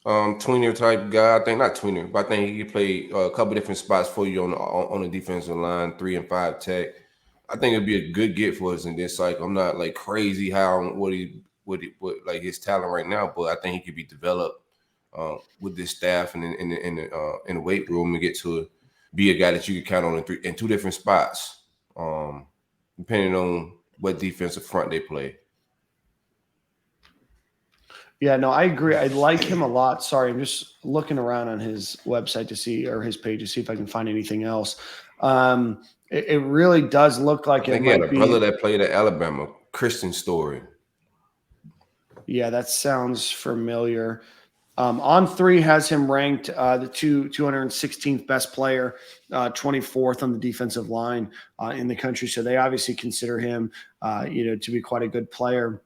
Tweener type guy. I think not tweener, but I think he can play a couple different spots for you on the defensive line, 3 and 5 tech. I think it'd be a good get for us in this cycle. I'm not like crazy what like his talent right now, but I think he could be developed with this staff and in the weight room and get to be a guy that you can count on in 2 different spots, depending on what defensive front they play. Yeah, no, I agree. I like him a lot. Sorry, I'm just looking around on his website or his page to see if I can find anything else. It really does look like it might be a brother that played at Alabama, Christian Story. Yeah, that sounds familiar. On 3 has him ranked the 216th best player, 24th on the defensive line in the country. So they obviously consider him, to be quite a good player.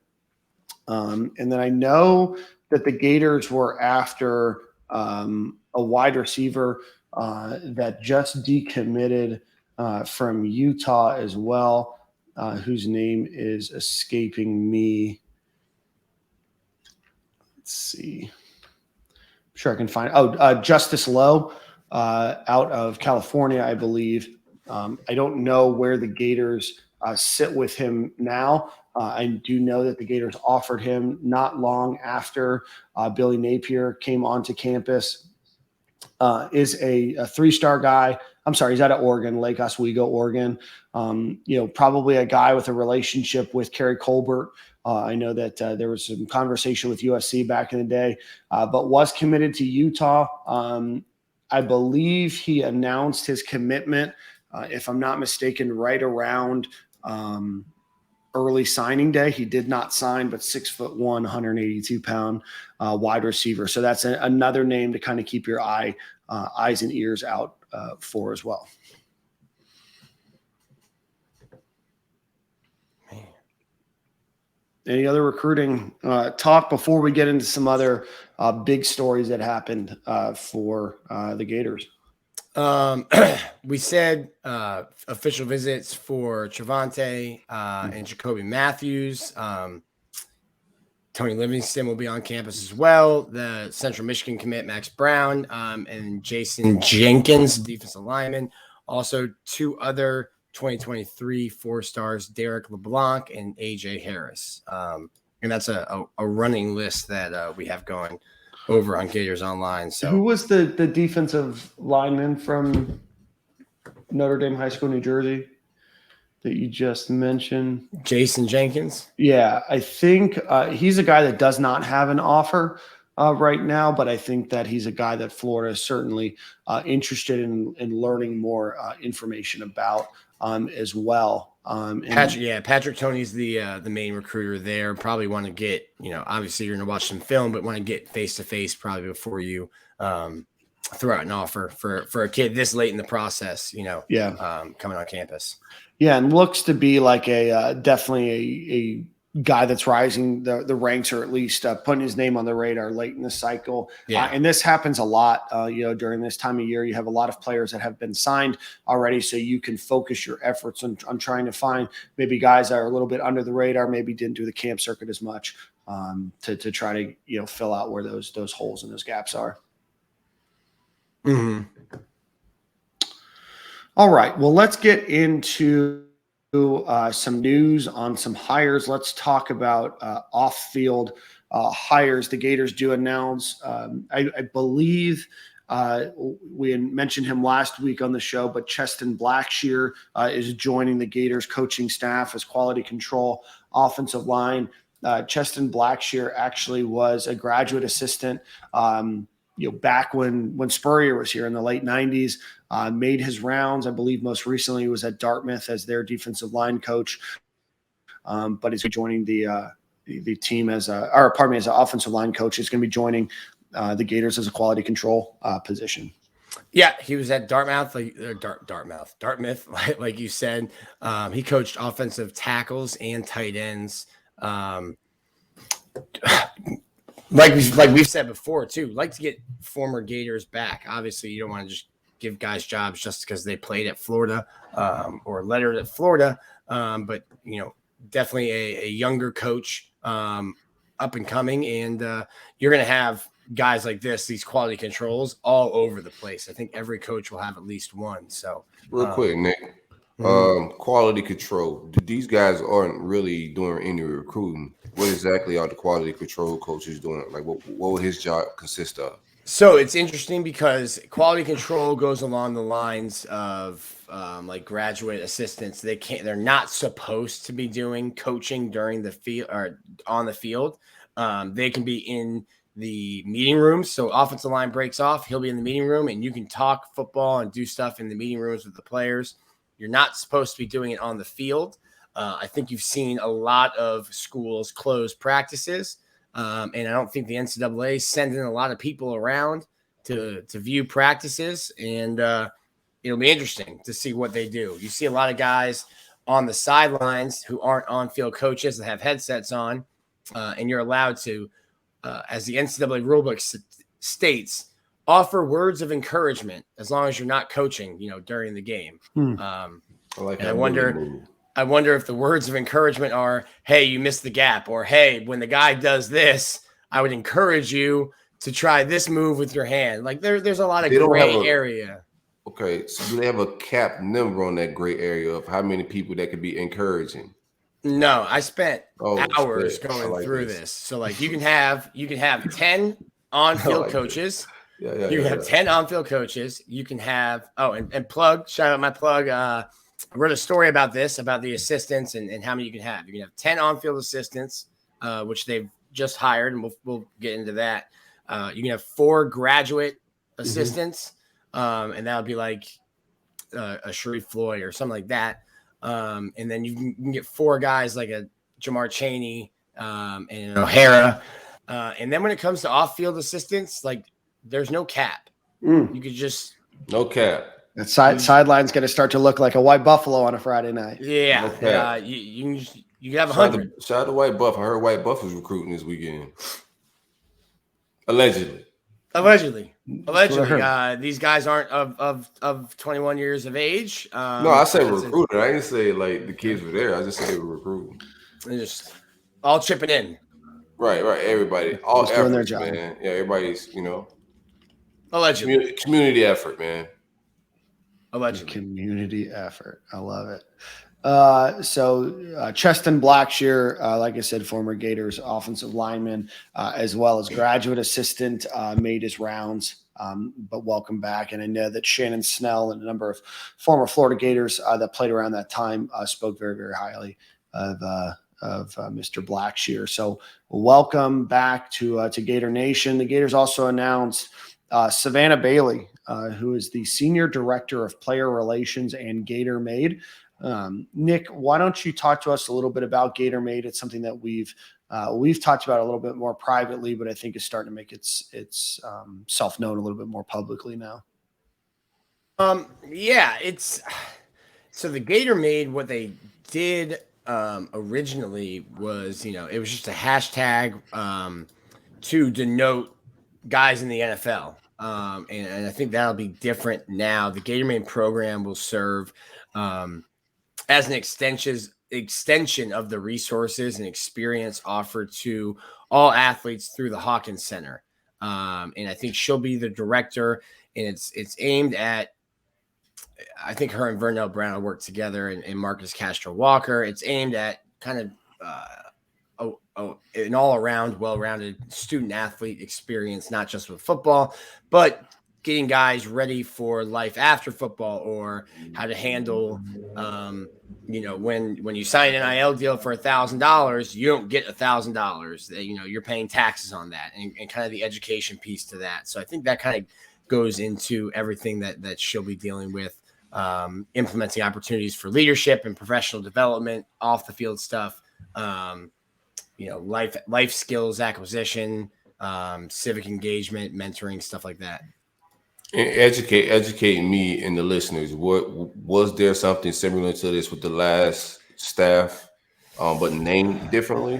And then I know that the Gators were after a wide receiver that just decommitted from Utah as well, whose name is escaping me. Let's see. I'm sure I can find Justice Lowe out of California, I believe. I don't know where the Gators sit with him now. I do know that the Gators offered him not long after Billy Napier came onto campus. Is a 3-star guy. I'm sorry, he's out of Oregon, Lake Oswego, Oregon. Probably a guy with a relationship with Kerry Colbert. I know that there was some conversation with USC back in the day, but was committed to Utah. I believe he announced his commitment, if I'm not mistaken, right around early signing day. He did not sign, but 6'1", 182-pound wide receiver. So that's another name to kind of keep your eyes and ears out for as well. Man. Any other recruiting talk before we get into some other big stories that happened for the Gators? We said official visits for Travante and Jacoby Matthews. Tony Livingston will be on campus as well. The Central Michigan commit, Max Brown, and Jason Jenkins, defensive lineman. Also, 2 other 2023 4-stars, Derek LeBlanc and AJ Harris. And that's a running list that we have going over on Gators Online. So who was the defensive lineman from Notre Dame High School, New Jersey, that you just mentioned? Jason Jenkins. Yeah, I think he's a guy that does not have an offer right now, but I think that he's a guy that Florida is certainly interested in learning more information about as well. Patrick Toney's the main recruiter there. Probably want to get, obviously you're going to watch some film, but want to get face-to-face probably before you throw out an offer for a kid this late in the process, coming on campus. Yeah, and looks to be like definitely a guy that's rising the ranks, or at least putting his name on the radar late in the cycle. Yeah. And this happens a lot, during this time of year. You have a lot of players that have been signed already, so you can focus your efforts on trying to find maybe guys that are a little bit under the radar, maybe didn't do the camp circuit as much, to try to fill out where those holes and those gaps are. Mm-hmm. All right. Well, let's get into some news on some hires. Let's talk about off-field hires. The Gators do announce, I believe we had mentioned him last week on the show, but Cheston Blackshear is joining the Gators coaching staff as quality control offensive line. Cheston Blackshear actually was a graduate assistant back when Spurrier was here in the late 90s, made his rounds. I believe most recently he was at Dartmouth as their defensive line coach, but is joining the team as an offensive line coach. Is going to be joining the Gators as a quality control position. Yeah, he was at Dartmouth, Dartmouth, like you said. He coached offensive tackles and tight ends. Like we've said before too, like to get former Gators back. Obviously, you don't want to just give guys jobs just because they played at Florida or lettered at Florida. But definitely a younger coach, up and coming, and you're going to have guys like these quality controls all over the place. I think every coach will have at least one. So real quick, Nick, quality control. These guys aren't really doing any recruiting. What exactly are the quality control coaches doing? Like, what would his job consist of? So it's interesting because quality control goes along the lines of like graduate assistants. They're not supposed to be doing coaching during the field or on the field. They can be in the meeting room. So offensive line breaks off, he'll be in the meeting room, and you can talk football and do stuff in the meeting rooms with the players. You're not supposed to be doing it on the field. I think you've seen a lot of schools close practices, and I don't think the NCAA is sending a lot of people around to view practices, and it'll be interesting to see what they do. You see a lot of guys on the sidelines who aren't on-field coaches that have headsets on, and you're allowed to, as the NCAA rulebook states, offer words of encouragement as long as you're not coaching, during the game. I wonder if the words of encouragement are, hey, you missed the gap, or hey, when the guy does this, I would encourage you to try this move with your hand. Like there's a lot of gray area. Okay, so do they have a cap number on that gray area of how many people that could be encouraging? No, I spent hours going through this. So like you can have 10 on-field coaches. You can have 10 on-field coaches. You can have shout out my plug. I wrote a story about this, about the assistants and how many you can have. You can have 10 on-field assistants, which they've just hired, and we'll get into that. You can have 4 graduate assistants, and that would be like a Sharif Floyd or something like that. And then you can get 4 guys like a Jamar Chaney and an O'Hara. And then when it comes to off-field assistants, like there's no cap. You could just no cap. That sideline's going to start to look like a white buffalo on a Friday night. Yeah, no you have 100. Shout out to White Buff. I heard White Buff was recruiting this weekend. Allegedly. These guys aren't of 21 years of age. No, I said recruiting. I didn't say like the kids were there. I just said they were recruiting. They're just all chipping in. Right. Everybody, all just doing their efforts, job. man. Yeah, everybody's Allegedly. Community effort, man. Allegedly. Community effort. I love it. So Cheston Blackshear, like I said, former Gators offensive lineman, as well as graduate assistant, made his rounds, but welcome back. And I know that Shannon Snell and a number of former Florida Gators that played around that time spoke very, very highly of Mr. Blackshear. So welcome back to Gator Nation. The Gators also announced Savannah Bailey, who is the Senior Director of Player Relations and GatorMade. Nick, why don't you talk to us a little bit about GatorMade? It's something that we've talked about a little bit more privately, but I think is starting to make its self known a little bit more publicly now. So the GatorMade, what they did originally was, it was just a hashtag to denote guys in the NFL. And I think that'll be different now. The GatorMade program will serve as an extension of the resources and experience offered to all athletes through the Hawkins Center. And I think she'll be the director, and it's aimed at, I think her and Vernell Brown will work together, and Marcus Castro Walker. It's aimed at kind of an all-around, well-rounded student-athlete experience, not just with football, but getting guys ready for life after football, or how to handle, when you sign an NIL deal for $1,000, you don't get $1,000. You're paying taxes on that, and kind of the education piece to that. So I think that kind of goes into everything that she'll be dealing with, implementing opportunities for leadership and professional development, off the field stuff, life skills acquisition, civic engagement, mentoring, stuff like that. And educate me and the listeners. What was there something similar to this with the last staff, but named differently?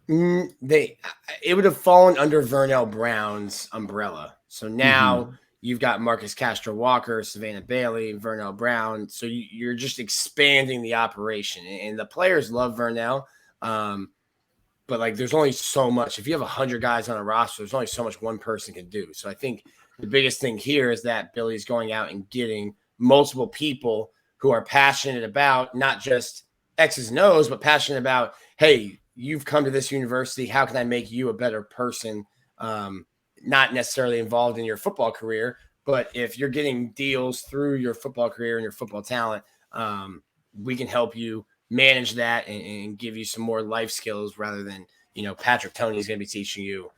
It would have fallen under Vernell Brown's umbrella. So now you've got Marcus Castro Walker, Savannah Bailey, Vernell Brown. So you're just expanding the operation, and the players love Vernell. But there's only so much. If you have 100 guys on a roster, there's only so much one person can do. So I think the biggest thing here is that Billy's going out and getting multiple people who are passionate about not just X's and O's, but passionate about, hey, you've come to this university. How can I make you a better person? Not necessarily involved in your football career, but if you're getting deals through your football career and your football talent, we can help you manage that and give you some more life skills, rather than, Patrick Tony is going to be teaching you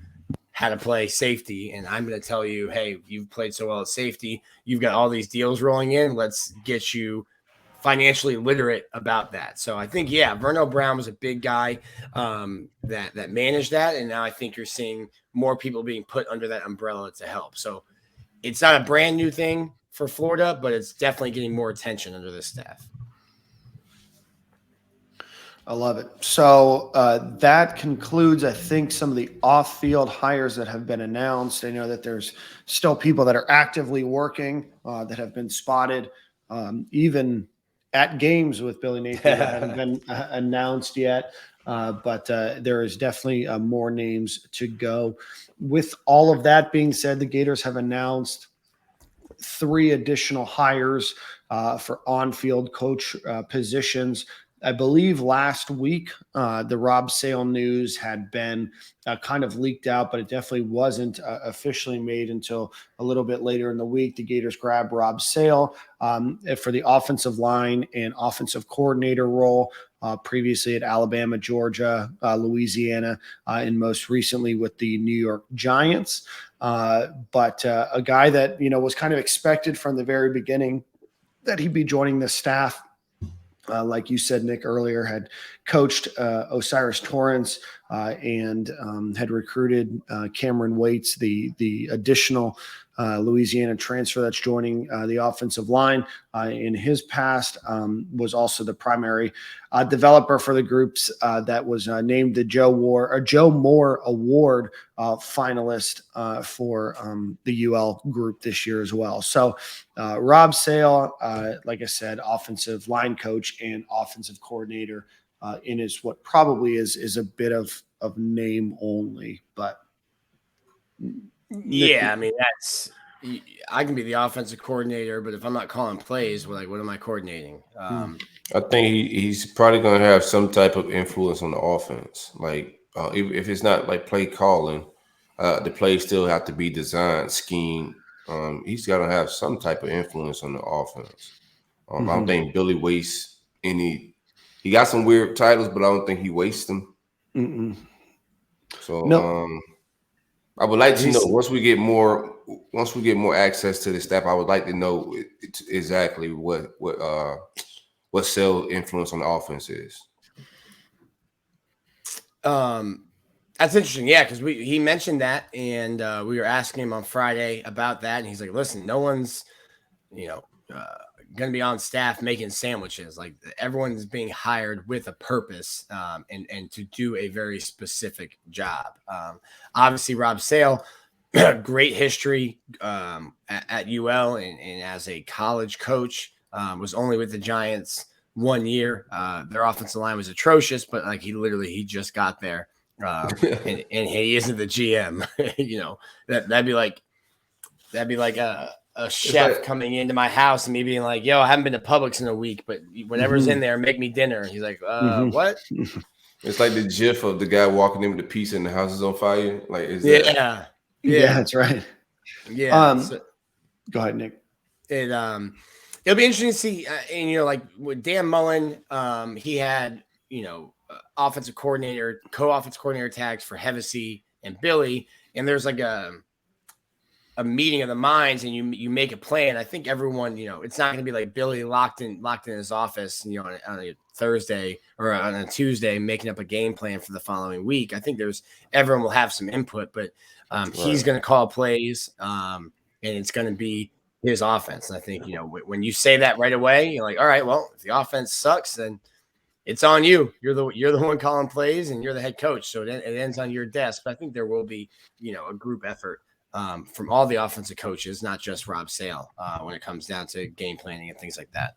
how to play safety, and I'm going to tell you, hey, you've played so well at safety, you've got all these deals rolling in, let's get you financially literate about that. So I think, Vernell Brown was a big guy that managed that, and now I think you're seeing more people being put under that umbrella to help. So it's not a brand new thing for Florida, but it's definitely getting more attention under this staff. I love it. So that concludes, I think, some of the off-field hires that have been announced. I know that there's still people that are actively working that have been spotted, even at games with Billy Nathan that haven't been announced yet. But there is definitely more names to go. With all of that being said, the Gators have announced 3 additional hires for on-field coach positions. I believe last week, the Rob Sale news had been kind of leaked out, but it definitely wasn't officially made until a little bit later in the week. The Gators grabbed Rob Sale for the offensive line and offensive coordinator role, previously at Alabama, Georgia, Louisiana, and most recently with the New York Giants. But a guy that, was kind of expected from the very beginning that he'd be joining the staff. Like you said, Nick, earlier, had coached Osiris Torrence and had recruited Cameron Waits, the additional Louisiana transfer that's joining the offensive line. In his past, was also the primary developer for the groups that was named the Joe Moore Award finalist for the UL group this year as well. So Rob Sale, like I said, offensive line coach and offensive coordinator in his what probably is a bit of name only, but yeah, I mean, I can be the offensive coordinator, but if I'm not calling plays, what am I coordinating? I think he's probably going to have some type of influence on the offense. If it's not like play calling, the plays still have to be designed, schemed. He's got to have some type of influence on the offense. I don't think Billy wastes any. He got some weird titles, but I don't think he wastes them. So no. I would like to know once we get more access to the staff. I would like to know exactly what Sale's influence on the offense is. That's interesting, yeah, because he mentioned that, and we were asking him on Friday about that, and he's like, "Listen, no one's, going to be on staff making sandwiches. Like everyone's being hired with a purpose and to do a very specific job. Obviously, Rob Sale, great history at UL and as a college coach, was only with the Giants 1 year. Their offensive line was atrocious, but like he just got there. And he isn't the GM. That'd be like a chef coming into my house and me being like, yo, I haven't been to Publix in a week, but whatever's in there, make me dinner. He's like, what? It's like the gif of the guy walking in with the pizza and the house is on fire. Like, yeah, that's right. Yeah. Go ahead, Nick. It'll be interesting to see, and like with Dan Mullen, he had, offensive coordinator, co-offensive coordinator tags for Hevesy and Billy, and there's like a meeting of the minds, and you make a plan. I think everyone, it's not going to be like Billy locked in his office, on a Thursday or on a Tuesday making up a game plan for the following week. I think everyone will have some input, but he's going to call plays, and it's going to be his offense. And I think, when you say that right away, you're like, all right, well, if the offense sucks, then it's on you. You're the one calling plays, and you're the head coach. So it ends on your desk. But I think there will be, a group effort from all the offensive coaches, not just Rob Sale, when it comes down to game planning and things like that.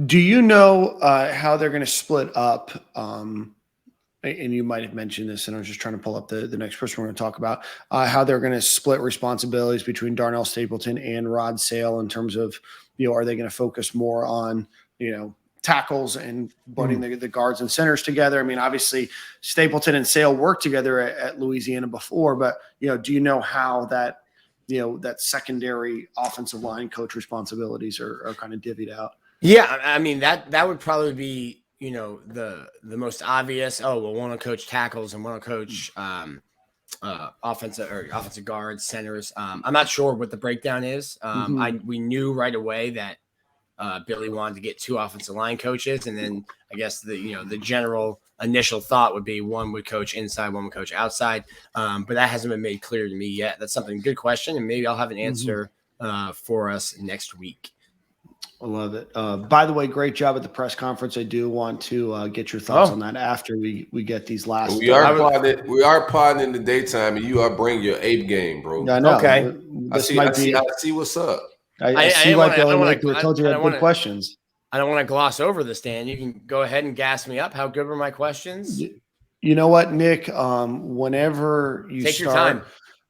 Do you know how they're going to split up? And you might have mentioned this, and I was just trying to pull up the next person we're going to talk about, how they're going to split responsibilities between Darnell Stapleton and Rod Sale in terms of, are they going to focus more on, tackles and putting the guards and centers together? I mean, obviously Stapleton and Sale worked together at Louisiana before, but, do you know how that, that secondary offensive line coach responsibilities are kind of divvied out? Yeah. I mean, that would probably be, the most obvious. Oh, well, one will coach tackles and one will coach offensive guards, centers. I'm not sure what the breakdown is. We knew right away that Billy wanted to get 2 offensive line coaches, and then I guess the general initial thought would be one would coach inside, one would coach outside. But that hasn't been made clear to me yet. That's something good question, and maybe I'll have an answer for us next week. I love it. By the way, great job at the press conference. I do want to get your thoughts on that after we get these last. We are podding in the daytime, and you are bringing your ape game, bro. I know. Okay. I see what's up. I see why Billy Mike told you had good questions. I don't want to gloss over this, Dan. You can go ahead and gas me up. How good were my questions? You know what, Nick? Whenever you take your time.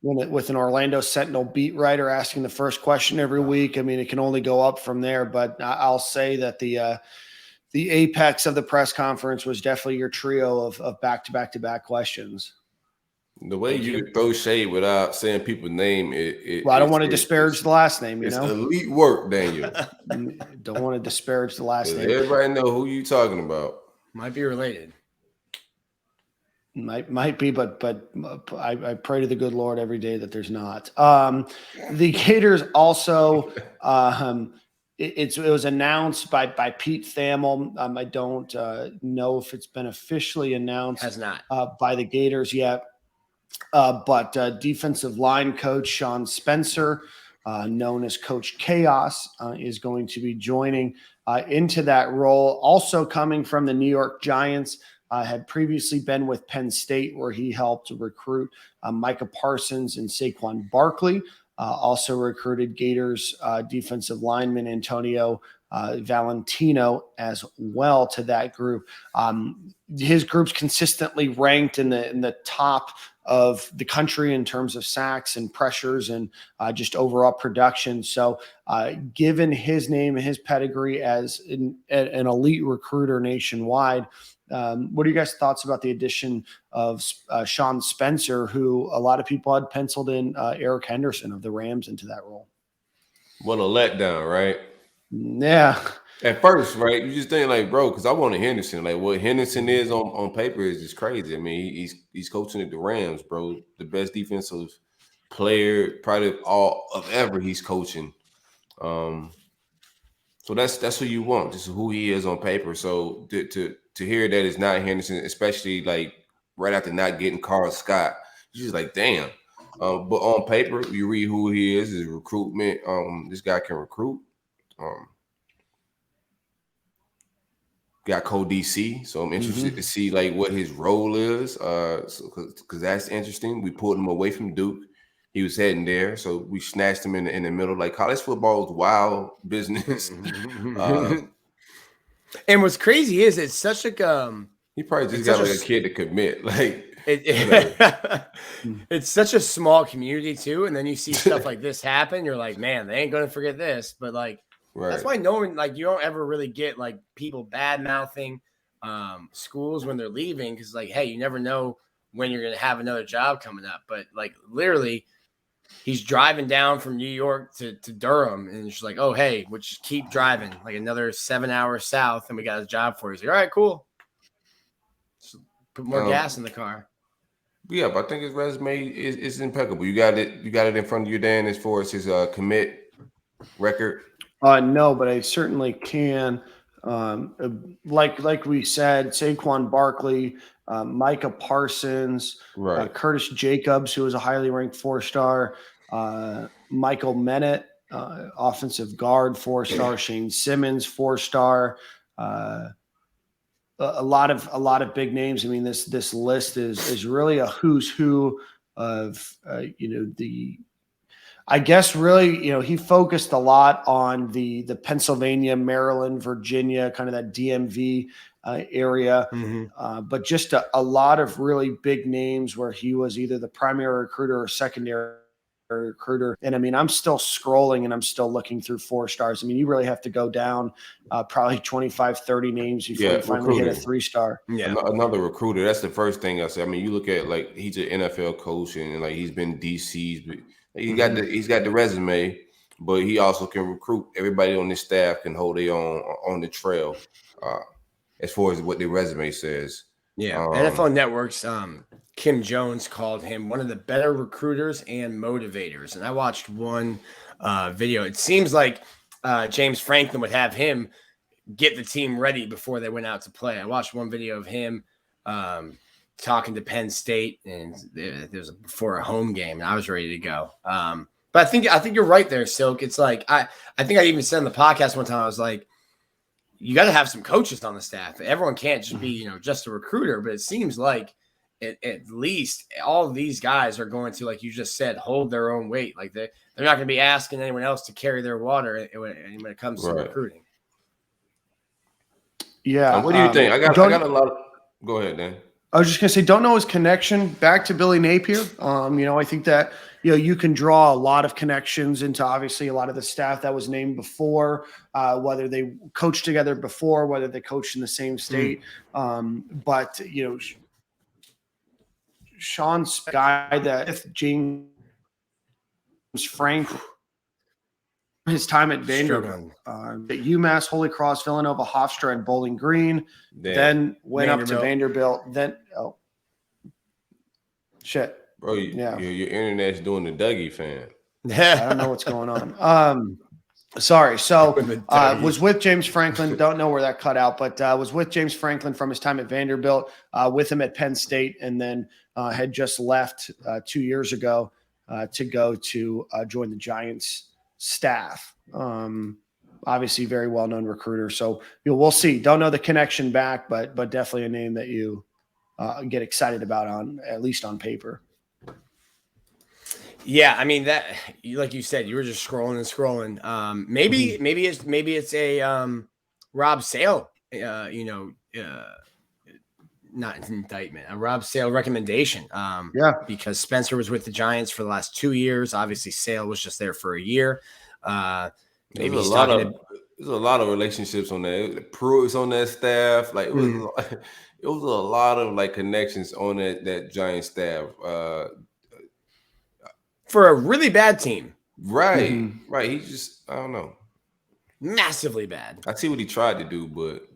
With an Orlando Sentinel beat writer asking the first question every week, I mean, it can only go up from there. But I'll say that the apex of the press conference was definitely your trio of back-to-back questions. The way you throw shade without saying people's name, I don't want to disparage the last name. It's elite work, Daniel. Don't want to disparage the last name. Everybody know who you talking about. Might be related. Might be, but I pray to the good Lord every day that there's not. The Gators also, it was announced by Pete Thamel. I don't know if it's been officially announced. Has not by the Gators yet. But defensive line coach Sean Spencer, known as Coach Chaos, is going to be joining into that role. Also coming from the New York Giants. Had previously been with Penn State, where he helped recruit Micah Parsons and Saquon Barkley. Also recruited Gators defensive lineman Antonio Valentino as well to that group. His group's consistently ranked in the top of the country in terms of sacks and pressures and just overall production. So given his name and his pedigree as an elite recruiter nationwide, what are you guys' thoughts about the addition of Sean Spencer, who a lot of people had penciled in Eric Henderson of the Rams into that role? What a letdown, right? Yeah. At first, right, you just think like, bro, because I wanted Henderson. Like what Henderson is on paper is just crazy. I mean, he's coaching at the Rams, bro. The best defensive player probably all of ever he's coaching. So that's who you want. This is who he is on paper. So to hear that it's not Henderson, especially like right after not getting Carl Scott, you're just like, damn. But on paper, you read who he is, his recruitment. This guy can recruit. Got co-DC, so I'm interested to see like what his role is. Because that's interesting. We pulled him away from Duke. He was heading there, so we snatched him in the middle. Like college football is wild business. And what's crazy is it's such like he probably just got like a kid to commit. Like it's such a small community too, and then you see stuff like this happen. You're like, man, they ain't gonna forget this. But like, that's why no one like you don't ever really get like people bad mouthing schools when they're leaving because like, hey, you never know when you're gonna have another job coming up. But like literally. He's driving down from New York to Durham, and it's like, oh, hey, we'll just keep driving like another 7 hours south, and we got a job for you. He's like, all right, cool. So put more gas in the car. Yeah, but I think his resume is impeccable. You got it in front of you, Dan, as far as his commit record. No, but I certainly can. Like we said, Saquon Barkley, Micah Parsons, Curtis Jacobs, who was a highly ranked 4-star, Michael Mennett, offensive guard, 4-star, Shane Simmons, 4-star, a lot of big names. I mean, this list is really a who's who of I guess really, he focused a lot on the Pennsylvania, Maryland, Virginia, kind of that DMV area, but just a lot of really big names where he was either the primary recruiter or secondary recruiter. And I mean, I'm still scrolling and I'm still looking through 4-stars. I mean, you really have to go down probably 25, 30 names before you finally hit a 3-star. Yeah. Another recruiter. That's the first thing I say. I mean, you look at like he's an NFL coach and like he's been DC's, but he's got the resume, but he also can recruit. Everybody on this staff can hold their own on the trail as far as what their resume says. Yeah, NFL Network's Kim Jones called him one of the better recruiters and motivators. And I watched one video. It seems like James Franklin would have him get the team ready before they went out to play. I watched one video of him talking to Penn State, and there was before a home game, and I was ready to go. But I think you're right there, Silk. It's like I think I even said on the podcast one time, I was like, you got to have some coaches on the staff. Everyone can't just be just a recruiter. But it seems like at least all of these guys are going to, like you just said, hold their own weight. Like they're not going to be asking anyone else to carry their water when it comes to recruiting. Yeah. What do you think? I got a lot of. Go ahead, Dan. I was just going to say, don't know his connection back to Billy Napier. I think that, you can draw a lot of connections into obviously a lot of the staff that was named before, whether they coached together before, whether they coached in the same state. But, Sean's guy that James Frank, his time at Vanderbilt, at UMass, Holy Cross, Villanova, Hofstra, and Bowling Green, then went up to Vanderbilt. Then, shit. Bro, your internet's doing the Dougie fan. I don't know what's going on. Sorry. So was with James Franklin. Don't know where that cut out, but was with James Franklin from his time at Vanderbilt, with him at Penn State, and then had just left 2 years ago to go to join the Giants staff. Obviously very well-known recruiter. So we'll see. Don't know the connection back, but definitely a name that you get excited about at least on paper. Yeah, I mean that, like you said, you were just scrolling and scrolling. Maybe it's a Rob Sale, not an indictment, a Rob Sale recommendation. Because Spencer was with the Giants for the last 2 years. Obviously, Sale was just there for a year. Maybe there's a lot of relationships on that. Pruitt's on that staff. Like it was a lot of like connections on that Giants staff. For a really bad team. Right. Right. He just, I don't know. Massively bad. I see what he tried to do, but.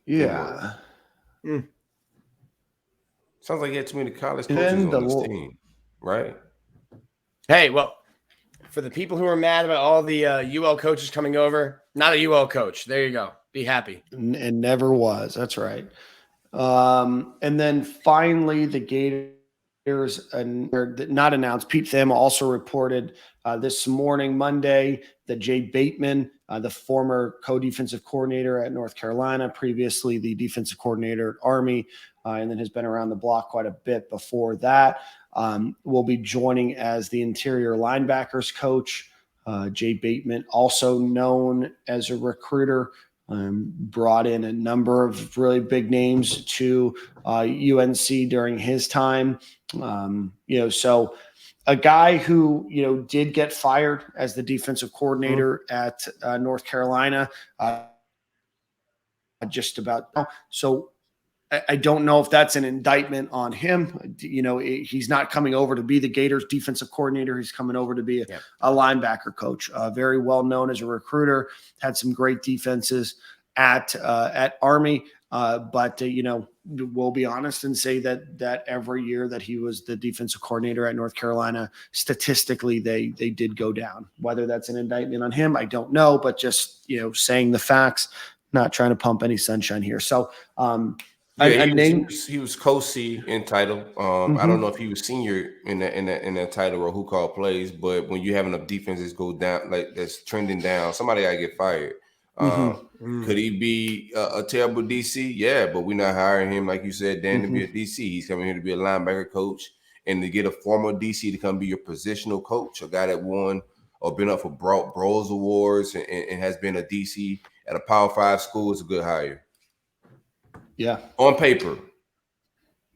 Yeah. Sounds like he had too many college coaches on his team. Right. Hey, well, for the people who are mad about all the UL coaches coming over, not a UL coach. There you go. Be happy. It never was. That's right. And then finally, the Gators not announced. Pete Thamel also reported this morning, Monday, that Jay Bateman, the former co-defensive coordinator at North Carolina, previously the defensive coordinator at Army, and then has been around the block quite a bit before that, will be joining as the interior linebackers coach. Jay Bateman, also known as a recruiter, brought in a number of really big names to UNC during his time. So a guy who, did get fired as the defensive coordinator at North Carolina just about. So I don't know if that's an indictment on him. He's not coming over to be the Gators defensive coordinator. He's coming over to be a linebacker coach. Very well known as a recruiter, had some great defenses at Army. But we'll be honest and say that every year that he was the defensive coordinator at North Carolina, statistically, they did go down. Whether that's an indictment on him, I don't know, but just, saying the facts, not trying to pump any sunshine here. So, he was co-C in title. I don't know if he was senior in that title or who called plays, but when you have enough defenses go down, like that's trending down, somebody gotta get fired. Could he be a terrible DC? Yeah, but we're not hiring him, like you said, Dan, to be a DC. He's coming here to be a linebacker coach, and to get a former DC to come be your positional coach, a guy that won or been up for Bros Awards and has been a DC at a Power 5 school is a good hire. Yeah. On paper.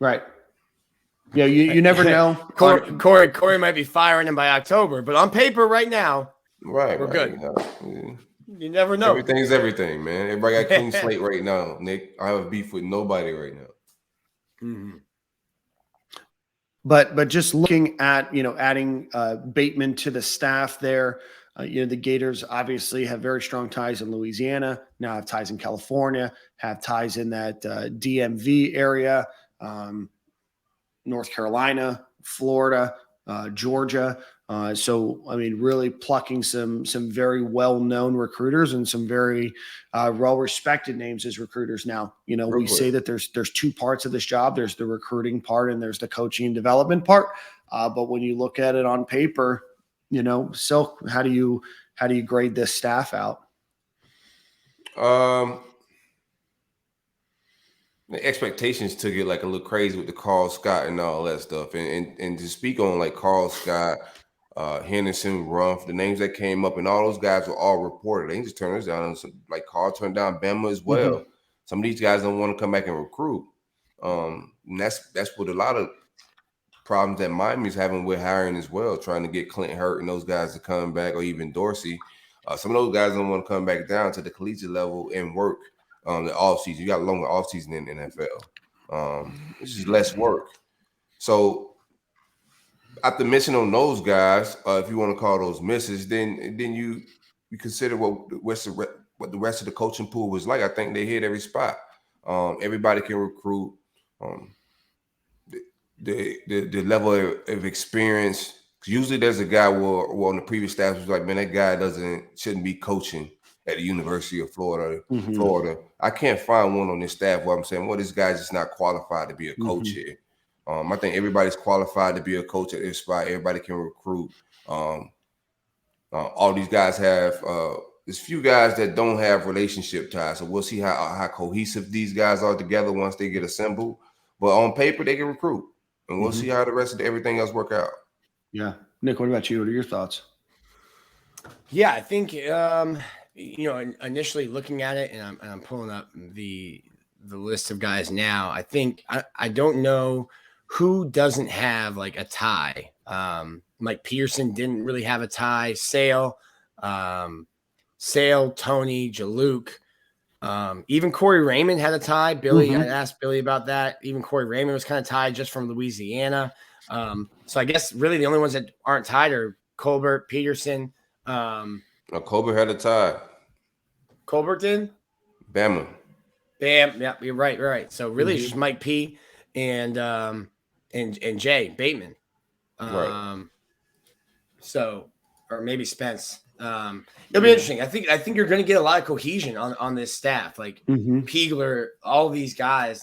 Right. Yeah, you never know. Corey might be firing him by October, but on paper right now, we're good. You never know. Everything's everything, man. Everybody got a clean slate right now, Nick. I have beef with nobody right now. But just looking at, adding Bateman to the staff there, the Gators obviously have very strong ties in Louisiana, now have ties in California, have ties in that DMV area, North Carolina, Florida, Georgia. Really plucking some very well-known recruiters and some very well-respected names as recruiters. Now, we say that there's two parts of this job. There's the recruiting part and there's the coaching and development part. But when you look at it on paper, Silk, how do you grade this staff out? The expectations took it like a little crazy with the Carl Scott and all that stuff. And to speak on like Carl Scott, Henderson, Rumph, the names that came up, and all those guys were all reported. They just turned us down. Like Carl turned down Bama as well. Some of these guys don't want to come back and recruit. And that's what a lot of problems that Miami's having with hiring as well, trying to get Clint Hurt and those guys to come back, or even Dorsey. Some of those guys don't want to come back down to the collegiate level and work the offseason. You got a longer offseason in the NFL. It's just less work. So after missing on those guys, if you want to call those misses, then you consider what the rest of the coaching pool was like. I think they hit every spot. Everybody can recruit. The level of experience. Usually there's a guy where on the previous staff was like, man, that guy shouldn't be coaching at the University of Florida. I can't find one on this staff where I'm saying, well, this guy's just not qualified to be a coach here. I think everybody's qualified to be a coach at this spot. Everybody can recruit. All these guys have there's few guys that don't have relationship ties. So we'll see how cohesive these guys are together once they get assembled. But on paper, they can recruit. And we'll see how the rest of everything else work out. Yeah. Nick, what about you? What are your thoughts? Yeah, I think initially looking at it, and I'm pulling up the list of guys now. I think I don't know who doesn't have like a tie. Mike Pearson didn't really have a tie. Sale, Tony, Jaluk. Even Corey Raymond had a tie. Billy, I asked Billy about that. Even Corey Raymond was kind of tied just from Louisiana. So I guess really the only ones that aren't tied are Colbert, Peterson. Colbert had a tie. Colbert did? Bama. Bam. Yeah, you're right. You're right. So really it's just Mike P and Jay Bateman. Right. So, or maybe Spence. It'll be interesting. I think you're going to get a lot of cohesion on this staff. Like Peagler, all these guys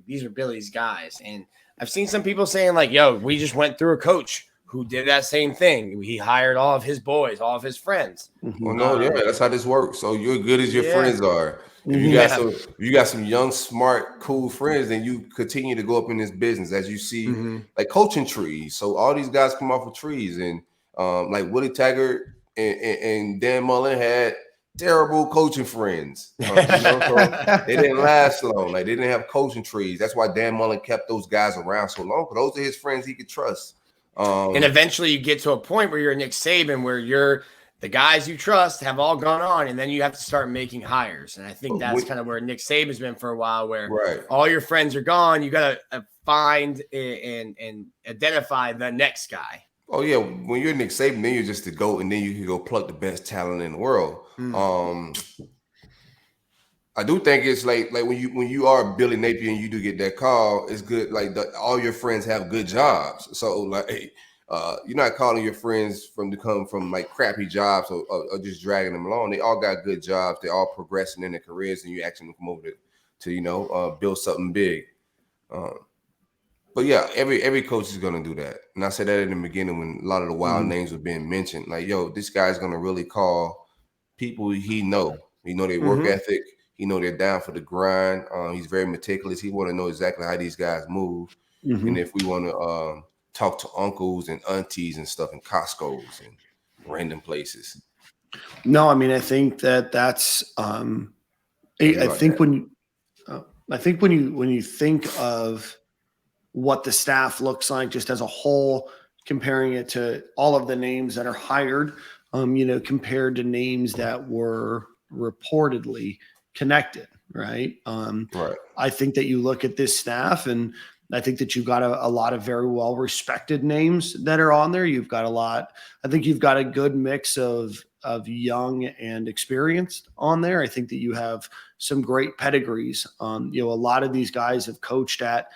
these are Billy's guys. And I've seen some people saying like, "Yo, we just went through a coach who did that same thing. He hired all of his boys, all of his friends." Well, no, that's how this works. So you're good as your friends are. If you got some young, smart, cool friends, then you continue to go up in this business as you see, like coaching trees. So all these guys come off of trees, and like Willie Taggart and Dan Mullen had terrible coaching friends. So they didn't last long. Like they didn't have coaching trees. That's why Dan Mullen kept those guys around so long. Because those are his friends he could trust. And eventually you get to a point where you're Nick Saban, where the guys you trust have all gone on, and then you have to start making hires. And I think that's kind of where Nick Saban's been for a while, where all your friends are gone. You got to find and identify the next guy. Oh, yeah. When you're Nick Saban, then you're just the GOAT, and then you can go pluck the best talent in the world. I do think it's like when you are Billy Napier and you do get that call, it's good. Like all your friends have good jobs. So like you're not calling your friends to come from like crappy jobs or just dragging them along. They all got good jobs. They're all progressing in their careers, and you asking them to come over to build something big. But yeah, every coach is gonna do that. And I said that in the beginning when a lot of the wild names were being mentioned. Like, yo, this guy's gonna really call people he know. He know their work ethic. He know they're down for the grind. He's very meticulous. He want to know exactly how these guys move. And if we want to talk to uncles and aunties and stuff in Costco's and random places. No, I mean, I think that's I think when you think of what the staff looks like just as a whole, comparing it to all of the names that are hired, compared to names that were reportedly connected, right? I think that you look at this staff, and I think that you've got a lot of very well respected names that are on there. You've got I think you've got a good mix of young and experienced on there. I think that you have some great pedigrees. A lot of these guys have coached at,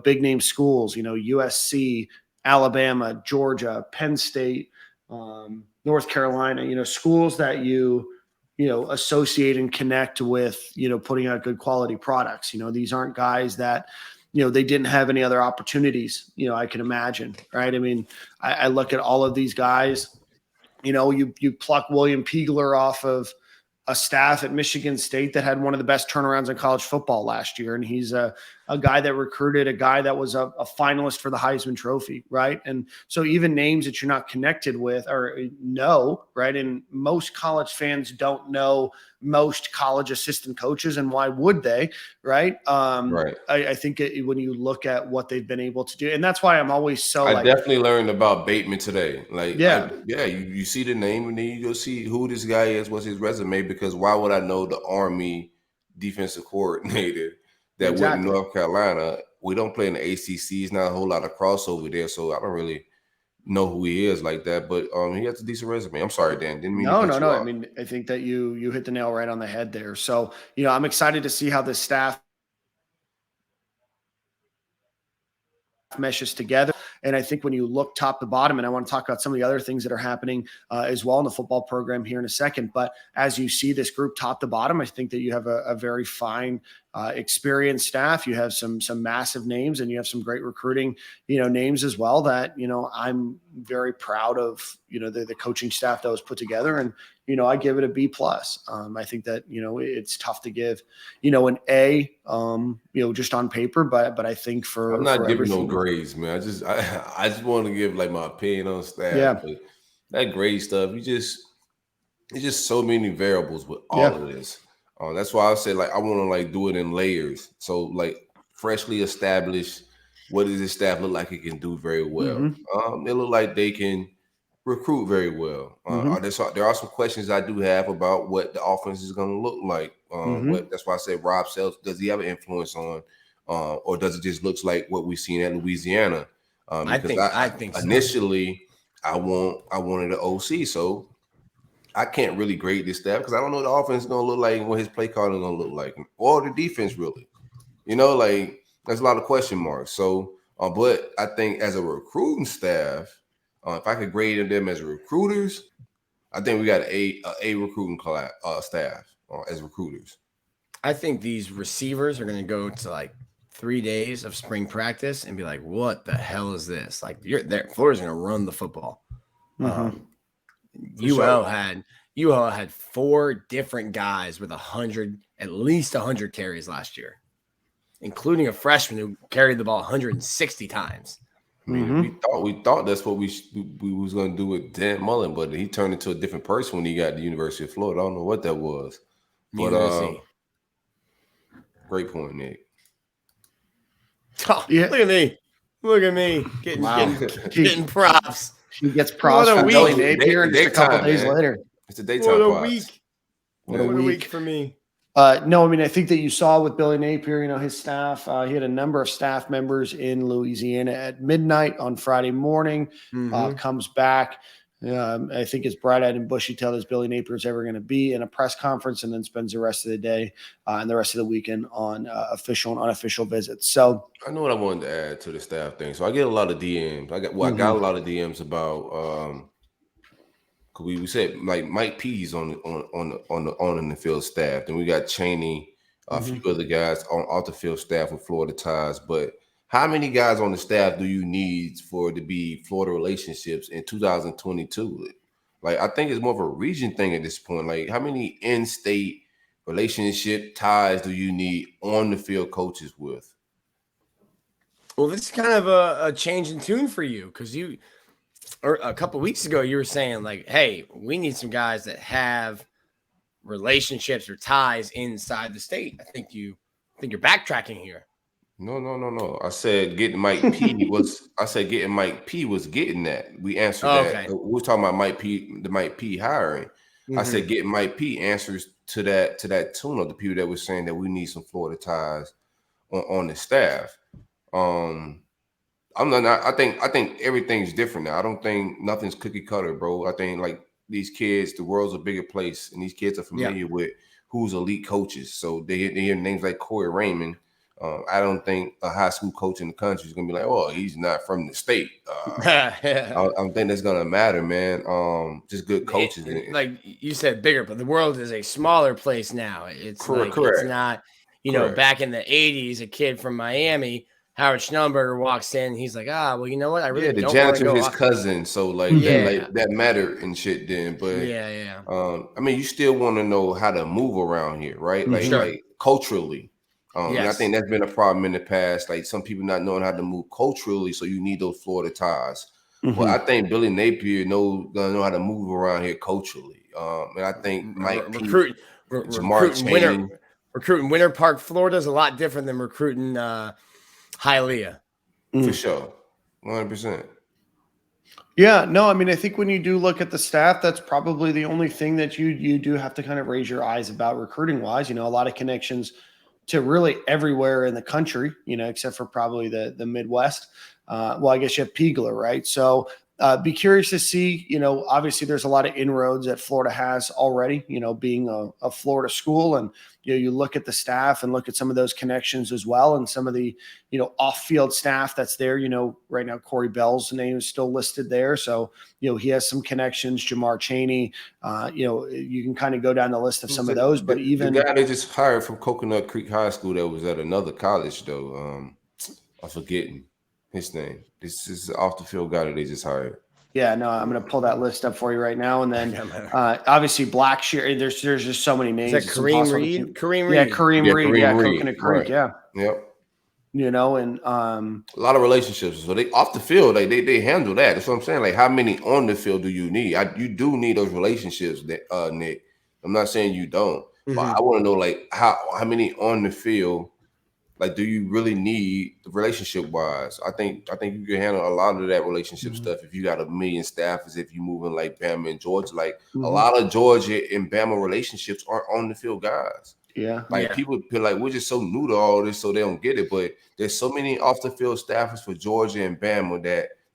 big name schools, USC, Alabama, Georgia, Penn State, North Carolina, schools that you associate and connect with, putting out good quality products. These aren't guys that, they didn't have any other opportunities, I can imagine. Right. I mean, I look at all of these guys, you pluck William Peagler off of a staff at Michigan State that had one of the best turnarounds in college football last year. And he's a guy that recruited a guy that was a finalist for the Heisman Trophy, right? And so even names that you're not connected with or know, right? And most college fans don't know most college assistant coaches, and why would they, right? I think when you look at what they've been able to do, and that's why I'm always so I definitely learned about Bateman today. Like, you see the name, and then you go see who this guy is, what's his resume, because why would I know the Army defensive coordinator that went to North Carolina? We don't play in the ACC. It's not a whole lot of crossover there, so I don't really know who he is like that. But he has a decent resume. I'm sorry, Dan. Didn't mean to cut you off. I mean, I think that you hit the nail right on the head there. So, I'm excited to see how this staff meshes together. And I think when you look top to bottom, and I want to talk about some of the other things that are happening as well in the football program here in a second, but as you see this group top to bottom, I think that you have a very fine, experienced staff. You have some massive names, and you have some great recruiting, names as well that, I'm very proud of, the coaching staff that was put together. And, I give it a B+. I think that, it's tough to give, an A, just on paper, but I think I'm not giving no grades, man. I just want to give like my opinion on staff. Yeah. But that grade stuff, it's just so many variables with all of this. That's why I said like I want to like do it in layers. So like freshly established, what does this staff look like it can do very well? It look like they can recruit very well. There are some questions I do have about what the offense is going to look like. That's why I said Rob Self, does he have an influence on, or does it just looks like what we've seen at Louisiana? I think so. Initially I wanted an OC, so I can't really grade this staff because I don't know what the offense is going to look like and what his play calling is going to look like, or the defense really. Like there's a lot of question marks. So, but I think as a recruiting staff, if I could grade them as recruiters, I think we got a recruiting staff as recruiters. I think these receivers are going to go to like 3 days of spring practice and be like, "What the hell is this?" Like, you're there. Florida's going to run the football. UL had 4 different guys with at least 100 carries last year, including a freshman who carried the ball 160 times. I mean, we thought that's what we was going to do with Dan Mullen, but he turned into a different person when he got to the University of Florida. I don't know what that was. But great point, Nick. Oh, yeah. Look at me getting props. He gets props from Billy Napier just a couple days later. It's a daytime week. What a week for me. No, I mean, I think that you saw with Billy Napier, his staff, he had a number of staff members in Louisiana at midnight on Friday morning, comes back. I think it's bright-eyed and bushy-tailed as Billy Napier is ever going to be in a press conference, and then spends the rest of the day and the rest of the weekend on official and unofficial visits. So I know what I wanted to add to the staff thing. So I get a lot of DMs. I got a lot of DMs about because we said like Mike P's on the field staff. Then we got Chaney, a few other guys on off the field staff with Florida ties, but how many guys on the staff do you need for it to be Florida relationships in 2022? Like, I think it's more of a region thing at this point. Like, how many in-state relationship ties do you need on the field coaches with? Well, this is kind of a change in tune for you because or a couple of weeks ago, you were saying like, hey, we need some guys that have relationships or ties inside the state. I think you're backtracking here. No. I said getting Mike P was getting that. We answered that. We were talking about the Mike P hiring. I said getting Mike P answers to that tune of the people that were saying that we need some Florida ties on the staff. I think everything's different now. I don't think nothing's cookie cutter, bro. I think like these kids, the world's a bigger place, and these kids are familiar with who's elite coaches. So they hear names like Corey Raymond. I don't think a high school coach in the country is gonna be like, "Oh, he's not from the state." I don't think that's gonna matter, man. Just good coaches. Like you said, bigger, but the world is a smaller place now. It's correct. It's not, back in the '80s, a kid from Miami, Howard Schnellenberger, walks in. He's like, well, you know what? I really the don't janitor of his cousin, so that mattered and shit then. But I mean, you still want to know how to move around here, right? Like culturally. And I think that's been a problem in the past. Like some people not knowing how to move culturally, so you need those Florida ties. But I think Billy Napier gonna know how to move around here culturally. And I think recruiting Winter Park, Florida is a lot different than recruiting Hialeah. For sure, 100%. Yeah, no, I mean, I think when you do look at the staff, that's probably the only thing that you do have to kind of raise your eyes about recruiting wise. A lot of connections to really everywhere in the country, except for probably the Midwest. Well, I guess you have Pegler, right? So be curious to see, obviously there's a lot of inroads that Florida has already, being a Florida school. And, you look at the staff and look at some of those connections as well. And some of the, off-field staff that's there, right now, Corey Bell's name is still listed there. So, he has some connections, Jamar Chaney, you can kind of go down the list of some of those, but even the guy they just hired from Coconut Creek High School that was at another college though. I'm forgetting his name. This is off the field guy that they just hired. Yeah, no, I'm going to pull that list up for you right now. And then obviously Blackshear, there's just so many names. Is that Kareem Reed? Kareem Reed. Coconut Creek. Right. Yeah. Yep. And a lot of relationships. So they off the field, they handle that. That's what I'm saying. Like, how many on the field do you need? You do need those relationships, Nick. I'm not saying you don't, but I want to know like how many on the field. Like, do you really need the relationship wise? I think you can handle a lot of that relationship stuff if you got 1 million staffers. If you moving like Bama and Georgia, like a lot of Georgia and Bama relationships aren't on the field guys. Yeah, like people feel like we're just so new to all this, so they don't get it. But there's so many off the field staffers for Georgia and Bama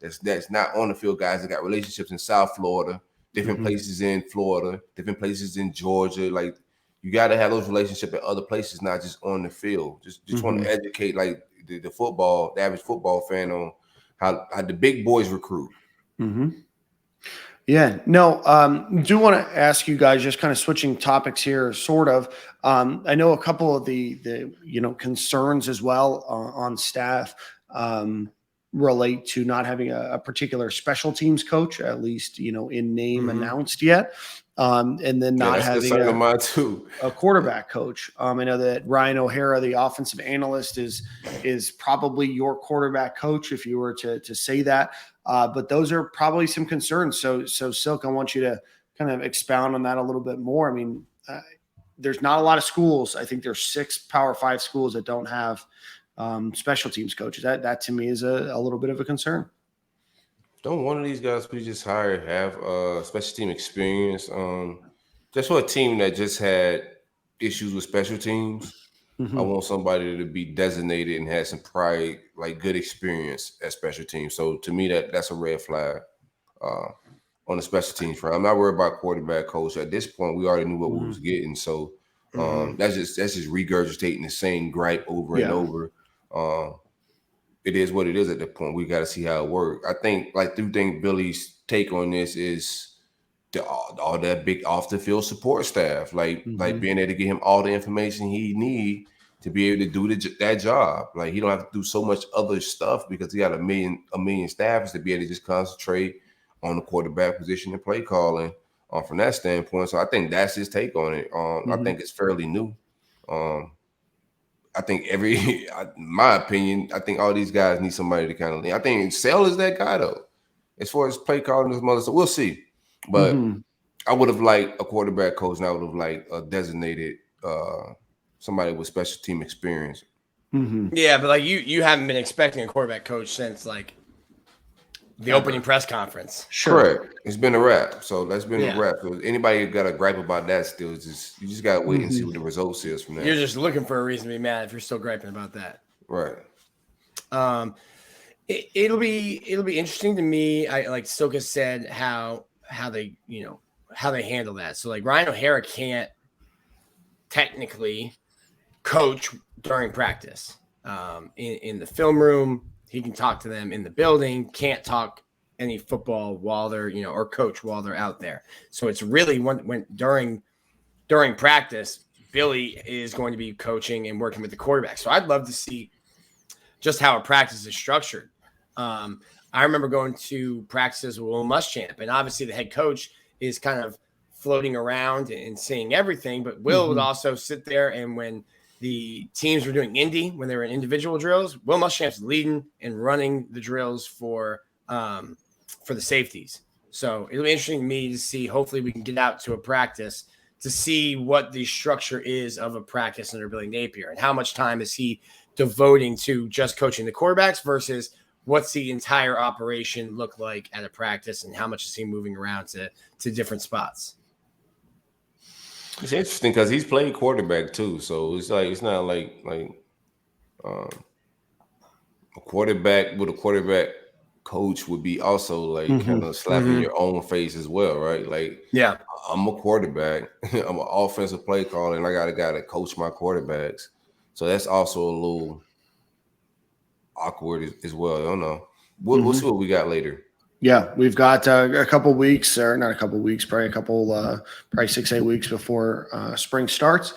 that's not on the field guys that got relationships in South Florida, different places in Florida, different places in Georgia, like. You got to have those relationships at other places, not just on the field. Just want to educate like the average football fan on how the big boys recruit. Yeah, no, do want to ask you guys, just kind of switching topics here, sort of. I know a couple of the concerns as well on staff relate to not having a particular special teams coach, at least in name announced yet, and then not that's having concern of mine too. a quarterback coach. I know that Ryan O'Hara, the offensive analyst, is probably your quarterback coach, if you were to say that. But those are probably some concerns. So Silk, I want you to kind of expound on that a little bit more. I mean, there's not a lot of schools. I think there's 6 Power 5 schools that don't have special teams coaches. That to me is a little bit of a concern. Don't one of these guys we just hired have special team experience? Just for a team that just had issues with special teams, I want somebody to be designated and had some prior, like good experience at special teams. So to me, that's a red flag on the special teams front. I'm not worried about quarterback coach. At this point, we already knew what we was getting. So that's just regurgitating the same gripe over and over. It is what it is at that point. We got to see how it works. I think Billy's take on this is all that big off the field support staff, like being able to get him all the information he need to be able to do that job. Like he don't have to do so much other stuff because he got a million staffers to be able to just concentrate on the quarterback position and play calling from that standpoint. So I think that's his take on it. I think it's fairly new. I think my opinion, I think all these guys need somebody to kind of lean. I think Sale is that guy though, as far as play calling his mother. So we'll see. But I would have liked a quarterback coach, and I would have liked a designated somebody with special team experience. Yeah, but like you haven't been expecting a quarterback coach since like the opening press conference. Sure. Correct. It's been a wrap. So that's been a wrap. So anybody got a gripe about that still, you just got to wait and see what the results is from that. You're just looking for a reason to be mad if you're still griping about that. Right. It'll be interesting to me. I like Stoka said how they handle that. So like Ryan O'Hara can't technically coach during practice. In the film room, he can talk to them in the building, can't talk any football while they're, or coach while they're out there. So it's really when during practice, Billy is going to be coaching and working with the quarterback. So I'd love to see just how a practice is structured. I remember going to practices with Will Muschamp, and obviously the head coach is kind of floating around and seeing everything, but Will would also sit there, and when the teams were doing when they were in individual drills, Will Muschamp's leading and running the drills for the safeties. So it'll be interesting to me to see. Hopefully we can get out to a practice to see what the structure is of a practice under Billy Napier and how much time is he devoting to just coaching the quarterbacks versus what's the entire operation look like at a practice and how much is he moving around to different spots. It's interesting because he's played quarterback too, so it's not like a quarterback with a quarterback coach would be also like kind of slapping your own face as well, right? Like, yeah, I'm a quarterback, I'm an offensive play caller, and I got a guy to coach my quarterbacks, so that's also a little awkward as well. I don't know. We'll see what we got later. Yeah, we've got a couple weeks, or not a couple weeks, probably 6-8 weeks before spring starts.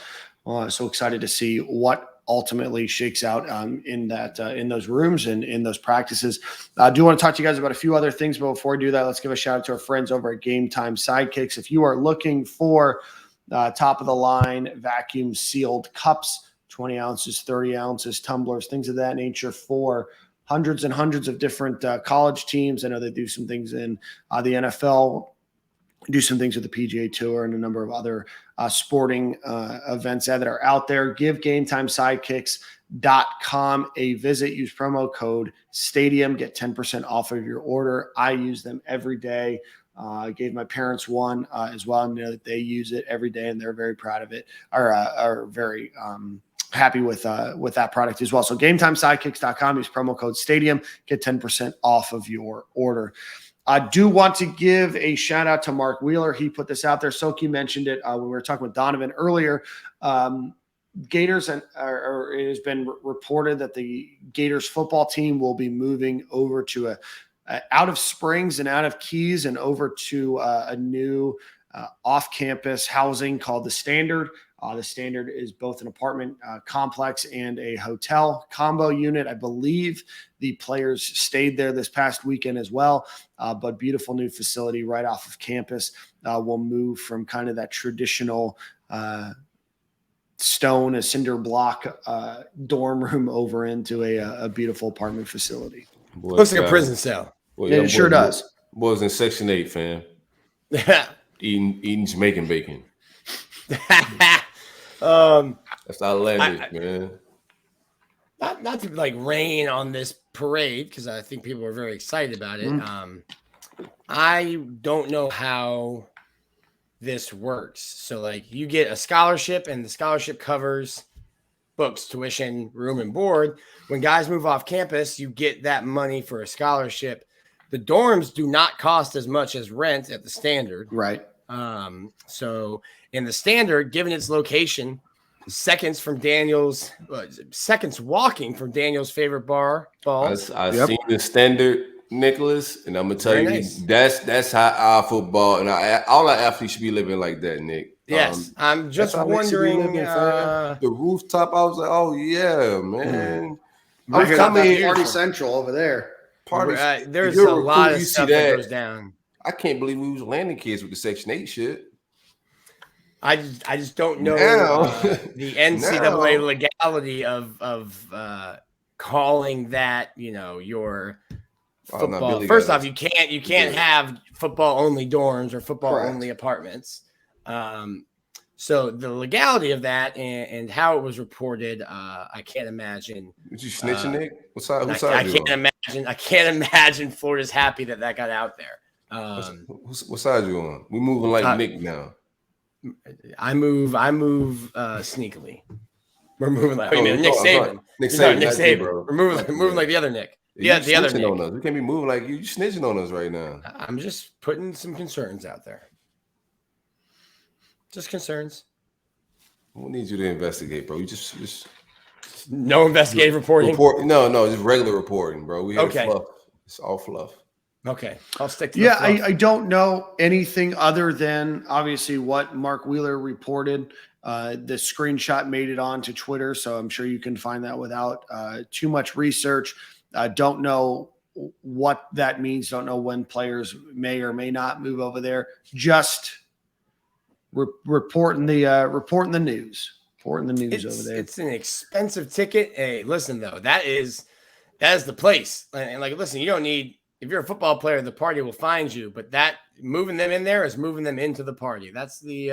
So excited to see what ultimately shakes out in those rooms and in those practices. I do want to talk to you guys about a few other things, but before we do that, let's give a shout out to our friends over at Game Time Sidekicks. If you are looking for top of the line vacuum sealed cups, 20 ounces, 30 ounces, tumblers, things of that nature for hundreds and hundreds of different college teams. I know they do some things in the NFL, do some things with the PGA Tour and a number of other sporting events that are out there. Give GameTimeSidekicks.com a visit. Use promo code STADIUM. Get 10% off of your order. I use them every day. I gave my parents one as well. I know that they use it every day, and they're very proud of it, are very happy with that product as well. So GameTimeSidekicks.com, use promo code STADIUM, get 10% off of your order. I do want to give a shout out to Mark Wheeler. He put this out there. Soki mentioned it when we were talking with Donovan earlier. Gators, it has been reported that the Gators football team will be moving over to out of Springs and out of Keys and over to a new off-campus housing called the Standard. The Standard is both an apartment complex and a hotel combo unit. I believe the players stayed there this past weekend as well, but beautiful new facility right off of campus. We'll move from kind of that traditional stone, a cinder block dorm room over into a beautiful apartment facility. Boy, Looks like a prison cell. Boy, It sure does. Boys in Section 8, fam. Eating Jamaican bacon. That's outlandish, man. Not to like rain on this parade because I think people are very excited about it. I don't know how this works. So like you get a scholarship and the scholarship covers books, tuition, room, and board. When guys move off campus, you get that money for a scholarship. The dorms do not cost as much as rent at the Standard. Right. So in the Standard, given its location, seconds walking from Daniel's favorite bar. Balls. I've seen the Standard, Nicholas, and I'm gonna tell you, that's how our football and all our athletes should be living like that, Nick. Yes, I'm just wondering. The rooftop, I was like, oh yeah, man. I'm coming Party Central over there. There's a lot of stuff that goes down. I can't believe we was landing kids with the Section 8 shit. I just don't know the NCAA legality of calling that, your football. First off, you can't have football only dorms or football only apartments. So the legality of that and how it was reported, I can't imagine. Did you snitching, Nick? Whose side I can't imagine Florida's happy that got out there. What side you on? We moving like Nick now. I move sneakily. We're moving like Nick Saban. Nick Saban. Nick Saban. We're moving like the other Nick. The other Nick. On us. We can't be moving like you. You snitching on us right now. I'm just putting some concerns out there. Just concerns. We need you to investigate, bro. You just no investigative reporting. No, just regular reporting, bro. We have fluff. It's all fluff. Okay, I'll stick to that. I don't know anything other than obviously what Mark Wheeler reported. The screenshot made it onto Twitter, so I'm sure you can find that without too much research. Don't know what that means. Don't know when players may or may not move over there. Just reporting the news. Reporting the news over there. It's an expensive ticket. Hey, listen though, that is the place. And like, listen, you don't need. If you're a football player, the party will find you. But that moving them in there is moving them into the party. That's the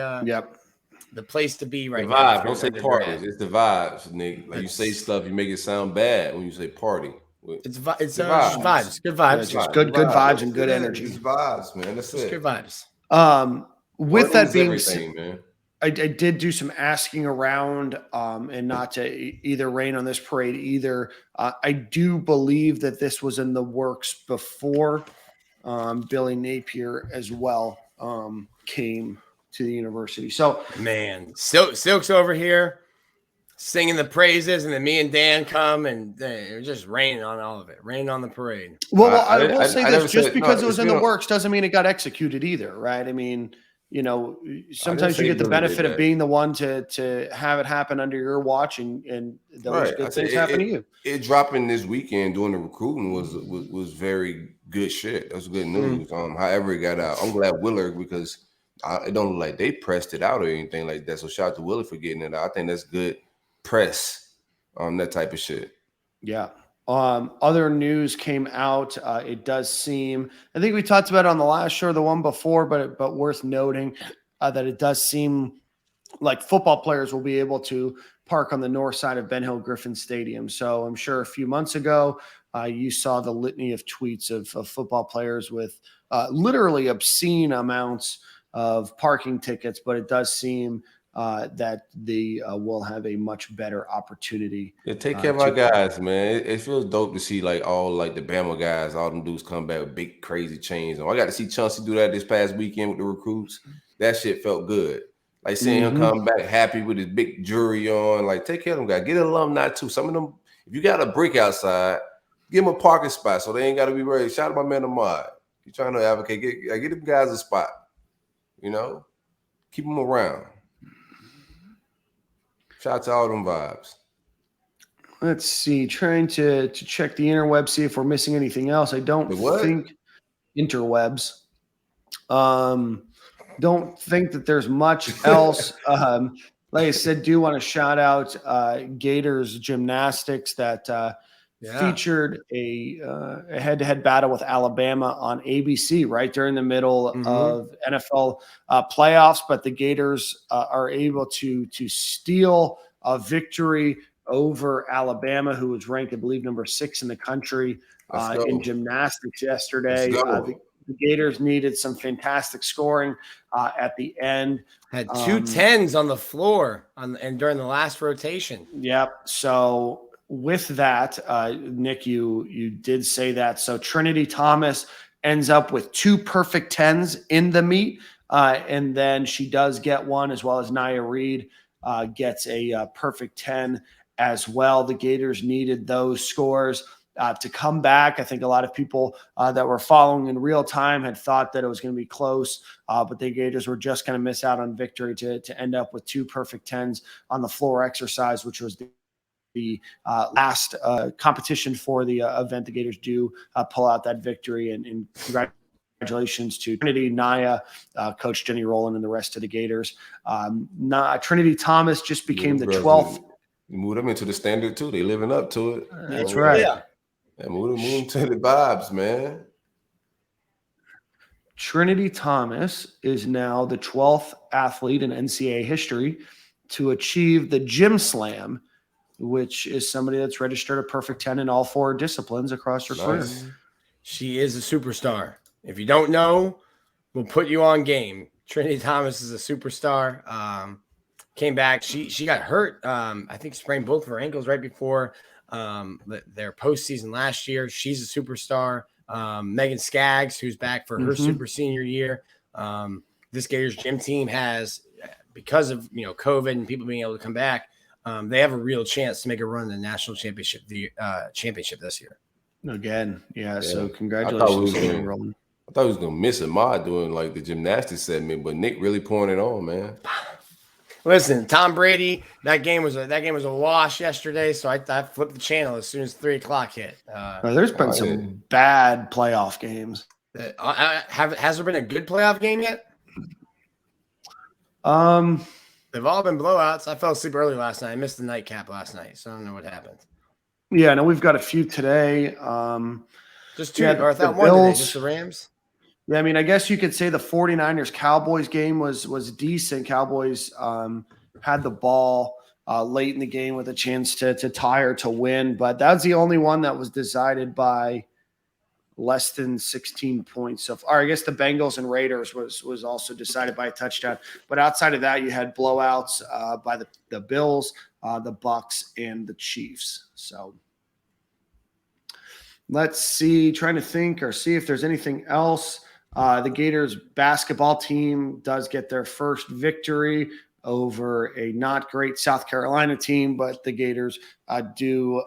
the place to be right now. Don't say parties. It's the vibes, Nick. Like you say stuff, you make it sound bad when you say party. It's vibes. Good vibes. It's just good vibes and good energy. It's vibes, man. That's it. Good vibes. With that being said, man. I did do some asking around and not to either rain on this parade either. I do believe that this was in the works before Billy Napier as well came to the university. So, man, Silk's over here singing the praises, and then me and Dan come and it was just raining on all of it, raining on the parade. Well, I will say this, just because it was in the works doesn't mean it got executed either, right? I mean, sometimes you get the benefit of being the one to have it happen under your watch and those good things happen to you. It dropping this weekend during the recruiting was very good shit. That was good news. However it got out, I'm glad Willard because it don't look like they pressed it out or anything like that. So shout out to Willard for getting it out. I think that's good press on that type of shit. Yeah. Other news came out. It does seem, I think we talked about it on the last show, the one before, but worth noting that it does seem like football players will be able to park on the north side of Ben Hill Griffin Stadium. So I'm sure a few months ago, you saw the litany of tweets of football players with literally obscene amounts of parking tickets, but it does seem that they will have a much better opportunity. Yeah, take care of our guys, man. It feels dope to see all the Bama guys, all them dudes come back with big crazy chains on. I got to see Chauncey do that this past weekend with the recruits. That shit felt good. Like seeing him come back happy with his big jewelry on. Like take care of them guys. Get an alumni too. Some of them, if you got a brick outside, Give them a parking spot so they ain't got to be worried. Shout out to my man Ahmad. You trying to advocate? Get them guys a spot. You know, keep them around. Shout out to all them vibes. Let's see. Trying to check the interwebs, see if we're missing anything else. I don't think interwebs. Don't think that there's much else. Like I said, do want to shout out Gators gymnastics that featured a head-to-head battle with Alabama on ABC right during the middle of NFL playoffs. But the Gators are able to steal a victory over Alabama, who was ranked, I believe, number 6 in the country in gymnastics yesterday. The Gators needed some fantastic scoring at the end. Had 2 10s on the floor and during the last rotation. Yep. So with that, Nick, you did say that. So Trinity Thomas ends up with 2 perfect 10s in the meet, and then she does get one, as well as Nia Reed gets a perfect 10 as well. The Gators needed those scores to come back. I think a lot of people that were following in real time had thought that it was going to be close, but the Gators were just going to miss out on victory to end up with 2 perfect 10s on the floor exercise, which was the last competition for the event. The Gators do pull out that victory, and congratulations to Trinity, Nia, Coach Jenny Rowland, and the rest of the Gators. Trinity Thomas just became the 12th. You move them into the standard too. They living up to it. That's right. Yeah. And move them to the vibes, man. Trinity Thomas is now the 12th athlete in NCAA history to achieve the Gym Slam, which is somebody that's registered a perfect 10 in all 4 disciplines across her career. She is a superstar. If you don't know, we'll put you on game. Trinity Thomas is a superstar. Came back. She got hurt. I think sprained both of her ankles right before their postseason last year. She's a superstar. Megan Skaggs, who's back for her super senior year. This Gators gym team has, because of COVID and people being able to come back, they have a real chance to make a run in the national championship this year. Again, yeah. So congratulations to Roland. I thought he was gonna miss Ahmad doing like the gymnastics segment, but Nick really pouring it on, man. Listen, Tom Brady, that game was a wash yesterday, so I flipped the channel as soon as 3:00 hit. There's been some bad playoff games. Has there been a good playoff game yet? They've all been blowouts. I fell asleep early last night. I missed the nightcap last night, so I don't know what happened. Yeah, no, we've got a few today. Just 2. Or I thought one today, just the Rams. Yeah, I mean, I guess you could say the 49ers-Cowboys game was decent. Cowboys had the ball late in the game with a chance to tie or to win, but that was the only one that was decided by less than 16 points. So far, I guess the Bengals and Raiders was also decided by a touchdown. But outside of that, you had blowouts by the Bills, the Bucks, and the Chiefs. So let's see, trying to think or see if there's anything else. The Gators basketball team does get their first victory over a not great South Carolina team, but the Gators do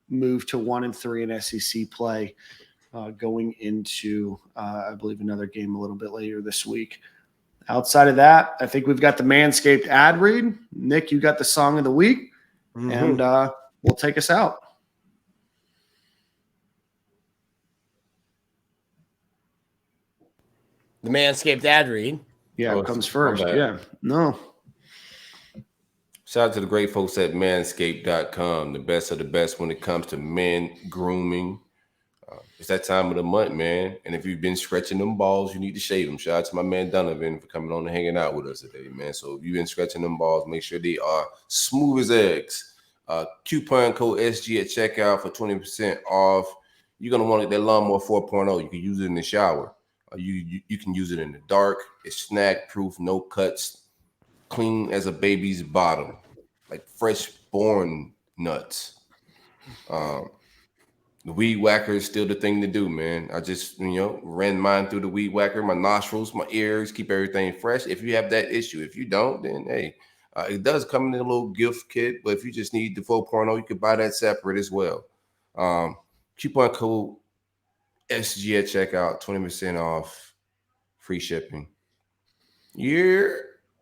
move to 1-3 in SEC play going into, I believe, another game a little bit later this week. Outside of that, I think we've got the Manscaped ad read. Nick, you got the song of the week, and we'll take us out. The Manscaped ad read. Yeah, it comes first. Yeah. No. Shout out to the great folks at manscaped.com, the best of the best when it comes to men grooming. It's that time of the month, man. And if you've been stretching them balls, you need to shave them. Shout out to my man Donavon for coming on and hanging out with us today, man. So if you've been stretching them balls, make sure they are smooth as eggs. Coupon code SG at checkout for 20% off. You're going to want that lawnmower 4.0. You can use it in the shower. You can use it in the dark. It's snag proof, no cuts, clean as a baby's bottom, like fresh born nuts. The weed whacker is still the thing to do, man. I just ran mine through the weed whacker, my nostrils, my ears, keep everything fresh. If you have that issue, if you don't, then hey, it does come in a little gift kit. But if you just need the 4.0, you can buy that separate as well. Coupon code SG at checkout, 20% off, free shipping. Yeah.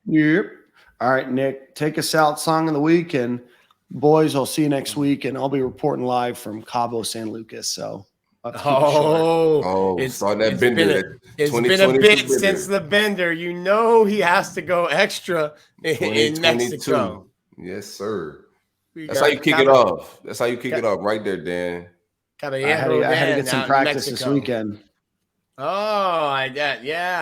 Yep. All right, Nick, take us out. Song of the week, and boys, I'll see you next week, and I'll be reporting live from Cabo San Lucas. So, let's keep it short. Start that bender. It's been a bit since the bender. You know he has to go extra in Mexico. Yes, sir. That's how you kick it off. That's how you kick it off right there, Dan. I had to get some practice this weekend. Yeah.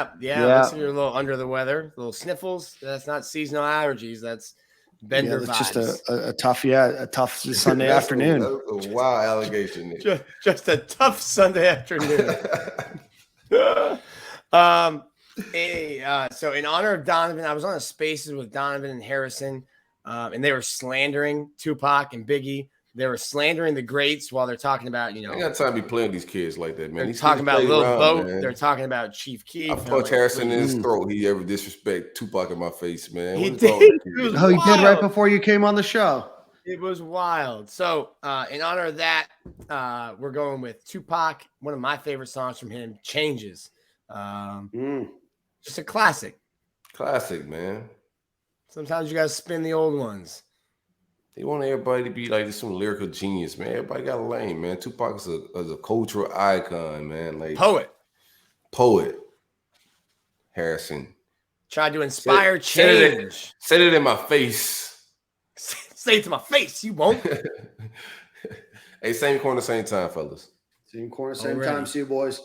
Looks like you're a little under the weather, little sniffles. That's not seasonal allergies. That's bender vibes. Just a tough Sunday afternoon. That's a wild allegation. Just a tough Sunday afternoon. So in honor of Donovan, I was on a Spaces with Donovan and Harrison, and they were slandering Tupac and Biggie. They were slandering the greats while they're talking about, I got time to be playing these kids like that, man. They're talking about Lil Boat. Man. They're talking about Chief Keef. I punched Harrison in his throat. He ever disrespect Tupac in my face, man. He did. He did right before you came on the show. It was wild. So in honor of that, we're going with Tupac. One of my favorite songs from him, Changes. Just a classic. Classic, man. Sometimes you got to spin the old ones. They want everybody to be like some lyrical genius, man. Everybody got a lane, man. Tupac is a cultural icon, man. Like Poet. Harrison. Tried to inspire change. Said it in my face. Say it to my face. You won't. Hey, same corner, same time, fellas. Same corner, same time. See you, boys.